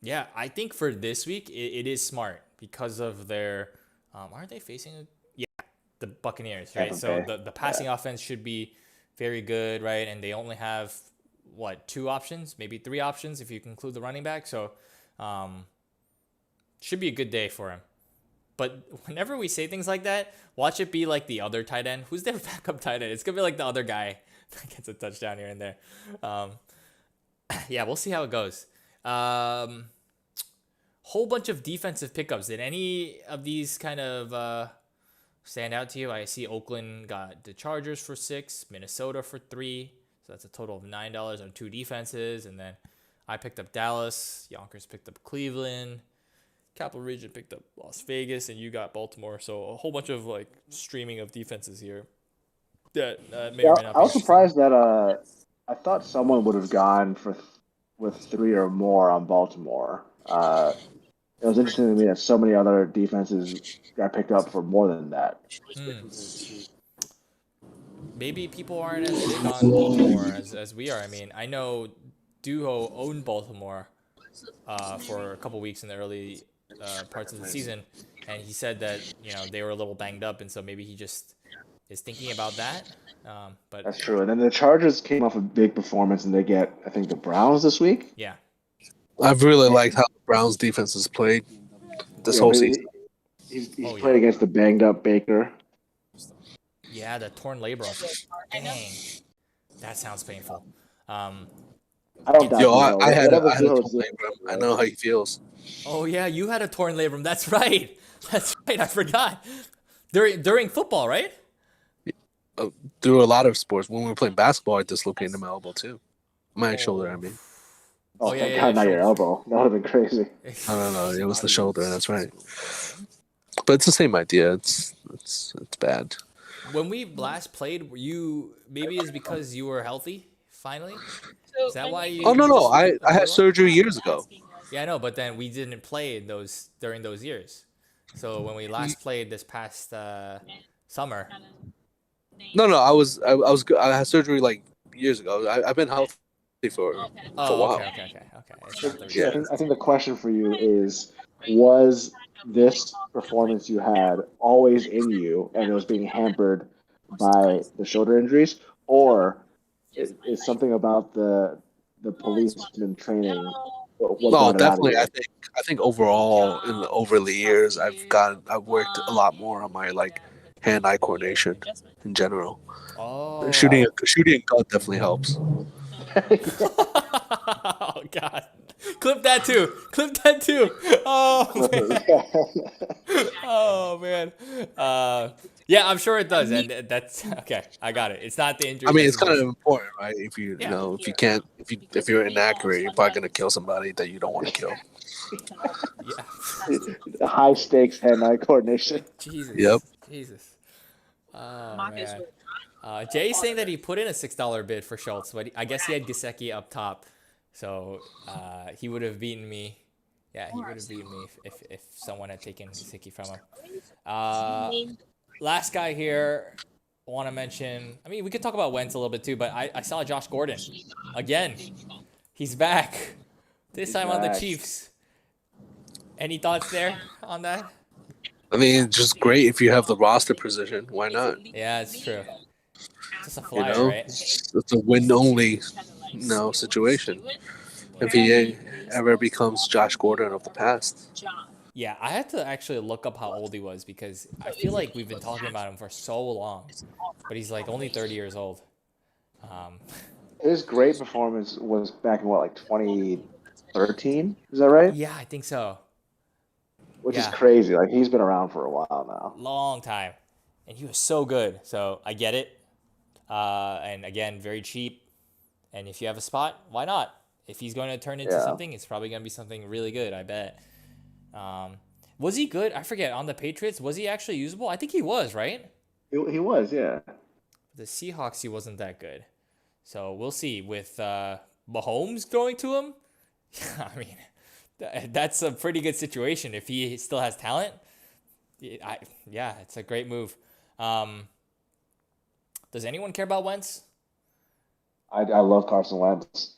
Yeah, I think for this week it is smart because of their aren't they facing the Buccaneers, right? Tampa So Bay. the passing offense should be very good, right? And they only have what, 2 options, maybe 3 options if you include the running back. So should be a good day for him. But whenever we say things like that, watch it be like the other tight end. Who's their backup tight end? It's gonna be like the other guy that gets a touchdown here and there. Yeah, we'll see how it goes. Whole bunch of defensive pickups. Did any of these kind of stand out to you? I see Oakland got the Chargers for 6, Minnesota for 3. So that's a total of $9 on 2 defenses. And then I picked up Dallas. Yonkers picked up Cleveland. Capital Region picked up Las Vegas, and you got Baltimore. So a whole bunch of like streaming of defenses here that may or may not be I was interesting. surprised that I thought someone would have gone with 3 or more on Baltimore. It was interesting to me that so many other defenses got picked up for more than that. Maybe people aren't as big on Baltimore as we are. I mean, I know Duho owned Baltimore for a couple weeks in the early parts of the season, and he said that they were a little banged up, and so maybe he just is thinking about that. But That's true. And then the Chargers came off a big performance, and they get, I think, the Browns this week. yeah, I've really liked how the Browns defense has played this whole but season. He's Oh, played yeah. against the banged up Baker. yeah, the torn labrum. Dang, that sounds painful. I don't doubt Yo, Duho. I had a Whatever torn Duho's doing, labrum. I know how he feels. Oh yeah, you had a torn labrum. That's right. That's right. I forgot. During football, right? Through a lot of sports. When we were playing basketball, I dislocated my elbow too. My shoulder, I mean. Oh, yeah, thank yeah, God, not your shoulder. elbow. That would have been crazy. No, it was the shoulder. That's right. But it's the same idea. It's bad. When we last played, were you maybe it's because you were healthy finally? Is that why you? Oh no, you I just- had surgery years ago. Yeah, I know, but then we didn't play during those years. So when we last played this past summer, No, I was good. I had surgery like years ago. I've been healthy for a while. okay. It's not the Yeah. reason. I think the question for you is, was this performance you had always in you and it was being hampered by the shoulder injuries, or is something about the policeman training what No, brought it out of definitely. you? I think overall, over the years, I've worked a lot more on my like hand-eye coordination in general. Oh. Shooting a gun definitely helps. Oh God! Clip that too. Oh man. Oh man. Yeah, I'm sure it does, and that's okay. I got it. It's not the injury. I mean, it's that's kind of important, right? If you Yeah. know, if you're inaccurate, you're probably gonna kill somebody that you don't want to kill. Yeah. High stakes hand-eye coordination. Jesus. Yep. Jesus. Oh man. Jay's saying that he put in a $6 bid for Schultz, but I guess he had Gesicki up top, so he would have beaten me. Yeah, he would have beaten me if someone had taken Gesicki from him. Last guy here, I want to mention. I mean, we could talk about Wentz a little bit too, but I saw Josh Gordon again. He's back. This time on the back. Chiefs. Any thoughts there on that? I mean, it's just great if you have the roster position. Why not? Yeah, it's true. Just a You flyer, know, right? it's a win-only, situation. If he ever becomes Josh Gordon of the past. Yeah, I had to actually look up how old he was because I feel like we've been talking about him for so long, but he's like only 30 years old. His great performance was back in like 2013? Is that right? Yeah, I think so. Which is Yeah. crazy. Like, he's been around for a while now. Long time, and he was so good. So I get it. And again, very cheap. And if you have a spot, why not? If he's going to turn into Yeah. something, it's probably going to be something really good, I bet. Was he good? I forget. On the Patriots, was he actually usable? I think he was, right? He was, yeah. The Seahawks, he wasn't that good. So we'll see. With Mahomes throwing to him, I mean, that's a pretty good situation. If he still has talent, yeah, it's a great move. Does anyone care about Wentz? I love Carson Wentz.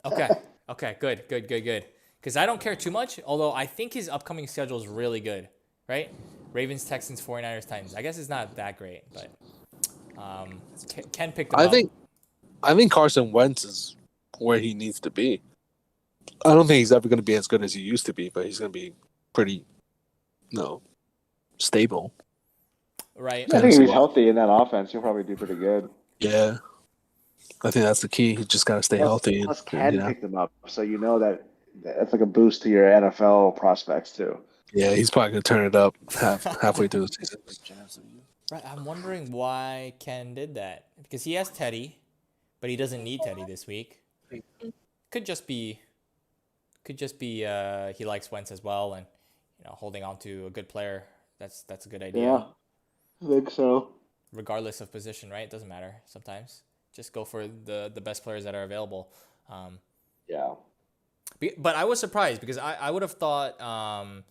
Okay. Okay. Good. Good. Good. Good. Because I don't care too much. Although I think his upcoming schedule is really good. Right? Ravens, Texans, 49ers, Titans. I guess it's not that great, but Ken picked them I up. think Carson Wentz is where he needs to be. I don't think he's ever going to be as good as he used to be, but he's going to be pretty, stable. Right. I think if he's healthy in that offense, he'll probably do pretty good. Yeah, I think that's the key. He just got to stay healthy. Plus, Ken picked him up, so you know that's like a boost to your NFL prospects too. Yeah, he's probably going to turn it up halfway through the season. Right. I'm wondering why Ken did that. Because he has Teddy, but he doesn't need Teddy this week. Could just be he likes Wentz as well, and holding on to a good player. That's a good idea. Yeah, I think so. Regardless of position, right? It doesn't matter sometimes. Just go for the best players that are available. Yeah. But I was surprised because I would have thought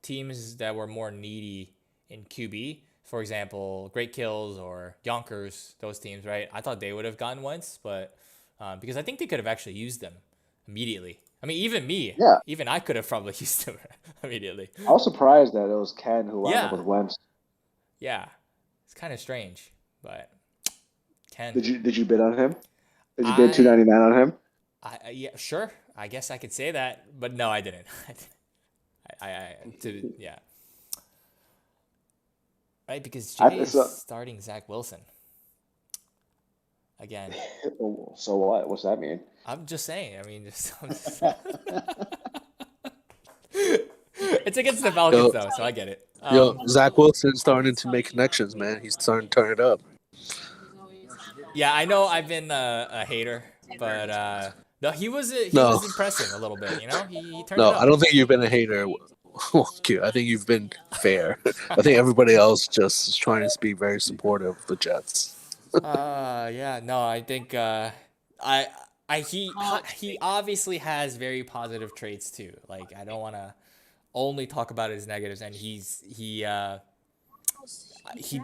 teams that were more needy in QB, for example, Great Kills or Yonkers, those teams, right? I thought they would have gotten Wentz, but because I think they could have actually used them immediately. I mean, even me, even I could have probably used them immediately. I was surprised that it was Ken who wound up with Wentz. Yeah, it's kind of strange, but Ken. Did you bid on him? Did you bid $2.99 on him? Yeah, sure. I guess I could say that, but no, I didn't. Yeah. Right, because Jay is starting Zach Wilson again. So what? What's that mean? I'm just saying. I mean, it's against the Falcons though, so I get it. Zach Wilson's starting to make connections, man. He's starting to turn it up. Yeah, I know I've been a hater, but no, he was impressive a little bit. He turned it up. I don't think you've been a hater. I think you've been fair. I think everybody else just is trying to be very supportive of the Jets. Yeah, no, I think he obviously has very positive traits too. Like, I don't want to only talk about his negatives, and he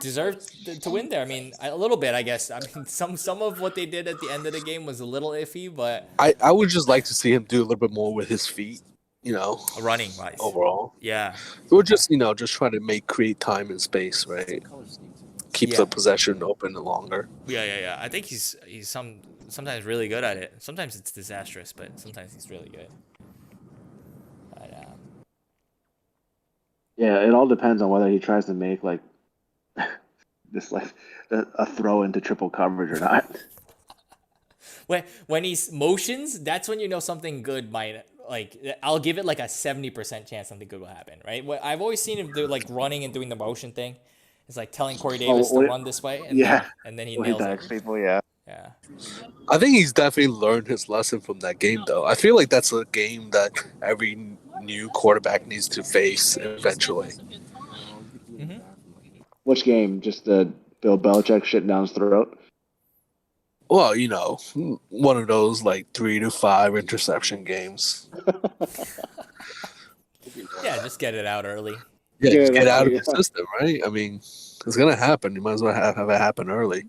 deserved to win there. I mean, a little bit, I guess. I mean, some of what they did at the end of the game was a little iffy, but I would just like to see him do a little bit more with his feet. Running wise, overall, yeah. We're just just trying to create time and space, right? Keep the possession open longer. Yeah. I think he's sometimes really good at it. Sometimes it's disastrous, but sometimes he's really good. But yeah, it all depends on whether he tries to make this a throw into triple coverage or not. When he's motions, that's when you know something good might. I'll give it a 70% chance something good will happen, right? I've always seen him do running and doing the motion thing. It's like telling Corey Davis to run this way, and then he nails it. People, yeah. I think he's definitely learned his lesson from that game, though. I feel like that's a game that every new quarterback needs to face eventually. Mm-hmm. Which game? Just the Bill Belichick shit down his throat? Well, one of those 3 to 5 interception games. Yeah, just get it out early. Yeah, just get out of the system, right? I mean, it's gonna happen. You might as well have it happen early.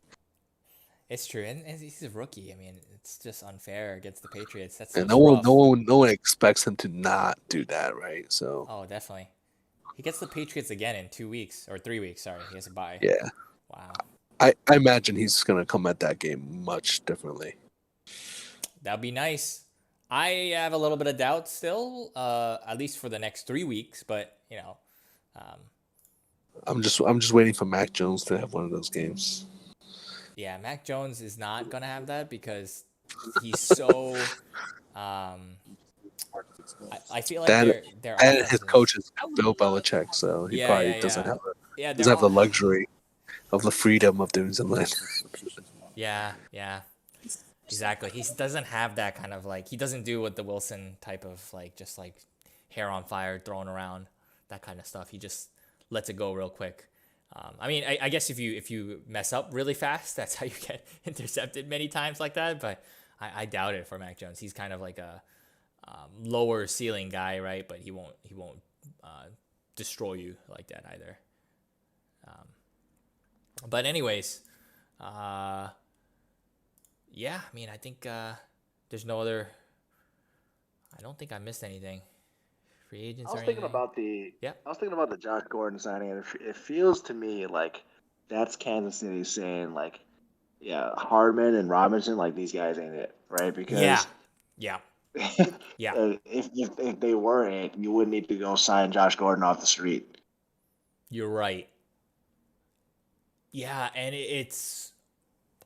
It's true, and he's a rookie. I mean, it's just unfair against the Patriots. That's and no one expects him to not do that, right? So. Oh, definitely. He gets the Patriots again in 2 weeks or 3 weeks. Sorry, he has a bye. Yeah. Wow. I imagine he's gonna come at that game much differently. That'd be nice. I have a little bit of doubt still, at least for the next 3 weeks. But I'm just waiting for Mac Jones to have one of those games. Yeah, Mac Jones is not gonna have that because he's so. I feel like they're and his coach is Bill Belichick, so he probably doesn't have the luxury of the freedom of doing something. Yeah, exactly. He doesn't have that kind of he doesn't do what the Wilson type of just hair on fire thrown around, that kind of stuff. He just lets it go real quick. I mean, I guess if you mess up really fast, that's how you get intercepted many times like that. But I doubt it for Mac Jones. He's kind of like a lower ceiling guy, right? But he won't destroy you like that either. But anyways, Yeah, I mean, I think there's no other. I don't think I missed anything. Free agents I or was thinking anything. about the Yeah. I was thinking about the Josh Gordon signing, and it feels to me like that's Kansas City saying like, yeah, Hardman and Robinson, like these guys ain't it, right? Yeah. Because Yeah. if, Yeah. if they weren't, you wouldn't need to go sign Josh Gordon off the street. You're right. Yeah, and it's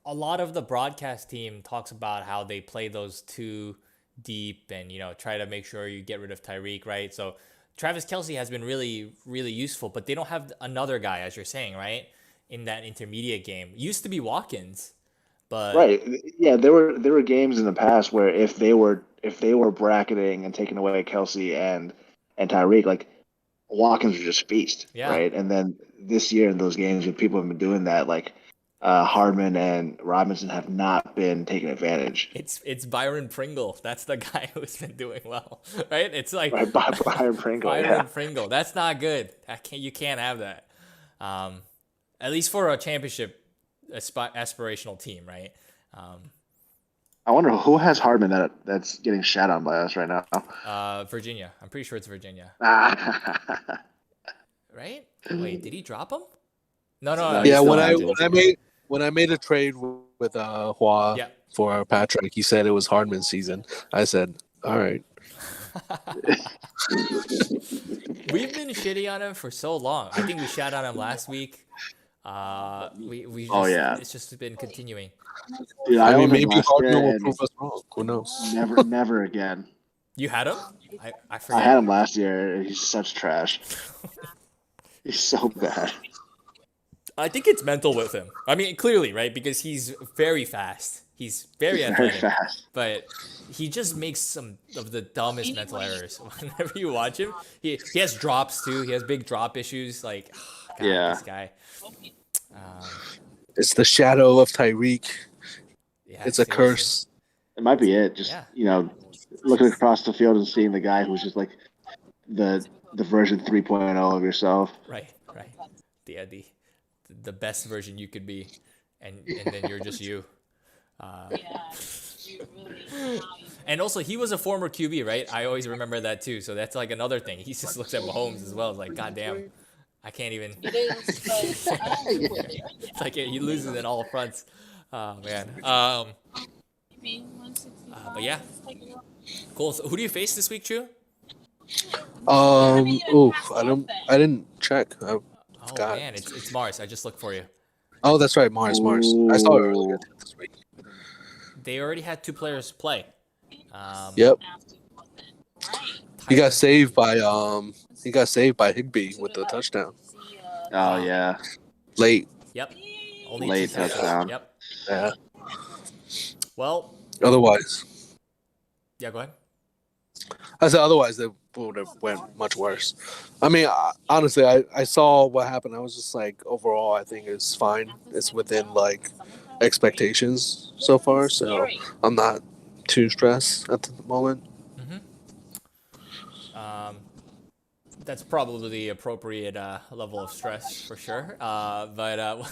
a lot of the broadcast team talks about how they play those two deep and try to make sure you get rid of Tyreek, right? So Travis Kelce has been really, really useful, but they don't have another guy, as you're saying, right? In that intermediate game. Used to be Watkins, but Right. Yeah, there were games in the past where if they were bracketing and taking away Kelsey and Tyreek, like Watkins was just feast, yeah, right? And then this year in those games, when people have been doing that, like Hardman and Robinson have not been taking advantage. it's Byron Pringle. That's the guy who's been doing well, right? It's like Right, by Byron Pringle, Byron yeah. Pringle. That's not good. You can't have that. Um, at least for a championship aspirational team, right? Um, I wonder who has Hardman that's getting shat on by us right now. Virginia. I'm pretty sure it's Virginia, right? Wait, did he drop him? No, no, No, no. he Yeah, He's still still when I has on. when it. I made when I made a trade with Hua Yeah. for Patrick, he said it was Hardman's season. I said, all right. We've been shitty on him for so long. I think we shat on him last week. We Oh just yeah, it's just been continuing. dude, I I mean, owned him maybe last Hardman year will and prove us wrong. Who knows? never again. You had him? I I had forget. him last year. He's such trash. He's so bad. I think it's mental with him. I mean, clearly, right? Because he's very fast. He's very He's very athletic, fast. but he just makes some of the dumbest mental errors. Whenever you watch him, he has drops too. He has big drop issues. Like, God, Yeah. this guy. Um, It's the shadow of Tyreek. yeah, It's a seriously. curse. It might be it. Just Yeah. looking across the field and seeing the guy who's just like the version 3.0 of yourself. Right, right. The best version you could be, and then you're just you. And also, he was a former QB, right? I always remember that too. So that's like another thing. He just looks at Mahomes as well. It's like, God damn, I can't even. It's like he loses in all fronts. Oh man. But yeah, cool. So who do you face this week, Chu? I didn't check. I Oh forgot. man, it's Mars. I just looked for you. Oh, that's right, Mars. I saw it earlier this week. They already had two players play. Yep. He Tyler- got saved by Higbee with the touchdown. Oh yeah, Late. Yep. Only late two touchdowns. touchdown. Yep. Yeah. Well, Otherwise, yeah. Go ahead. I said otherwise they would have went much worse. I mean, honestly, I saw what happened. I was just like, overall, I think it's fine. It's within like expectations so far, so I'm not too stressed at the moment. That's probably the appropriate level of stress for sure. But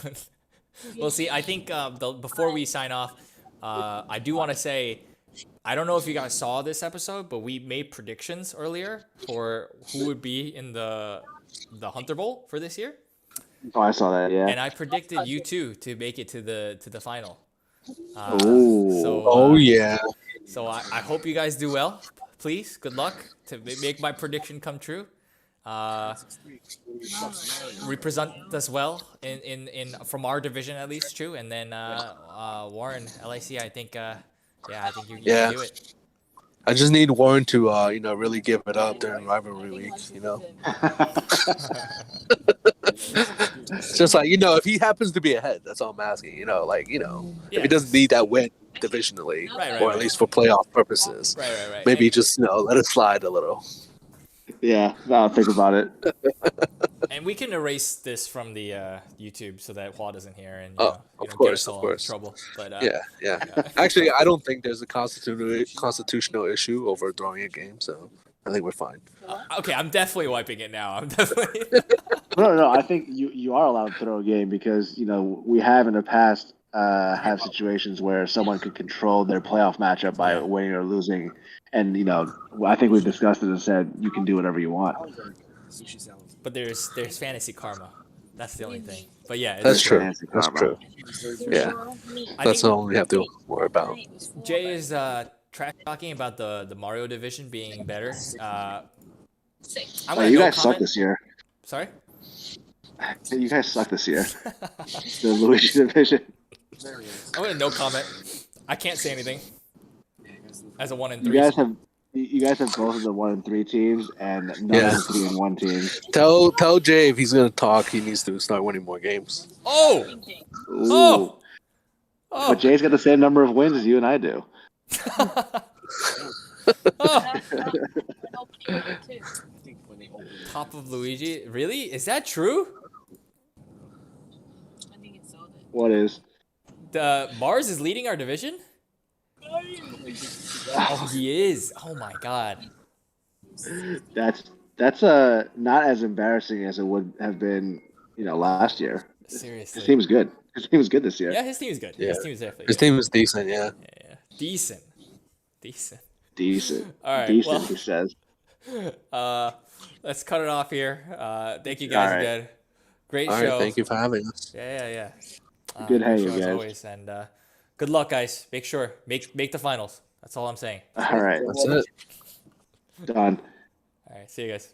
we'll see. I think before we sign off, I do want to say, I don't know if you guys saw this episode, but we made predictions earlier for who would be in the Hunter Bowl for this year, Oh, I saw that. Yeah. and I predicted you two to make it to the final. Ooh. So Yeah. So I hope you guys do well. Please, good luck to make my prediction come true. Represent us well in from our division at least, true. And then Warren, LIC, I think I think you Yeah. can do it. I just need Warren to really give it up during rivalry week. It's just like, if he happens to be ahead, that's all I'm asking. If he doesn't need that win divisionally, Right, or at least for playoff purposes, Right. maybe And, just let it slide a little. Yeah. I'll think about it. and we can erase this from the YouTube so that Hua doesn't hear and Of you don't course, get us of all course. in trouble. But Yeah. Actually, I don't think there's a constitutional issue over throwing a game, so I think we're fine. Okay, I'm definitely wiping it now. I'm definitely. No. I think you are allowed to throw a game because we have in the past have situations where someone could control their playoff matchup by Yeah. winning or losing. And I think we've discussed it and said you can do whatever you want. But there's fantasy karma. That's the only thing. But yeah, it's That's There's true. true. fantasy That's karma. true. Yeah, I that's think all we have to worry about. Jay is trash talking about the Mario division being better. I Oh, want to you no guys suck comment. this year. Sorry. You guys suck this year. The Luigi division. I want to no comment. I can't say anything. As a 1 and You 3. guys have both of the 1 and 3 teams and none Yeah. of the 3 and 1 teams. Tell Jay if he's gonna talk, he needs to start winning more games. Oh! Ooh. Oh! But Jay's got the same number of wins as you and I do. Oh! Top of Luigi? Really? Is that true? What is? The Mars is leading our division? Oh, he is. Oh my god. That's not as embarrassing as it would have been, last year. His Seriously. team is good. His team is good this year. Yeah, his team is good. Yeah. His team is definitely His good. team is decent, yeah. Yeah. Decent. Decent. Decent. All right, Decent, well- he says. Let's cut it off here. Thank you guys All right. again. Great All show. right, thank you for having us. Yeah. Good great hanging, show as guys. always, and good luck, guys. Make sure make the finals. That's all I'm saying. All right. That's it. Done. All right, see you guys.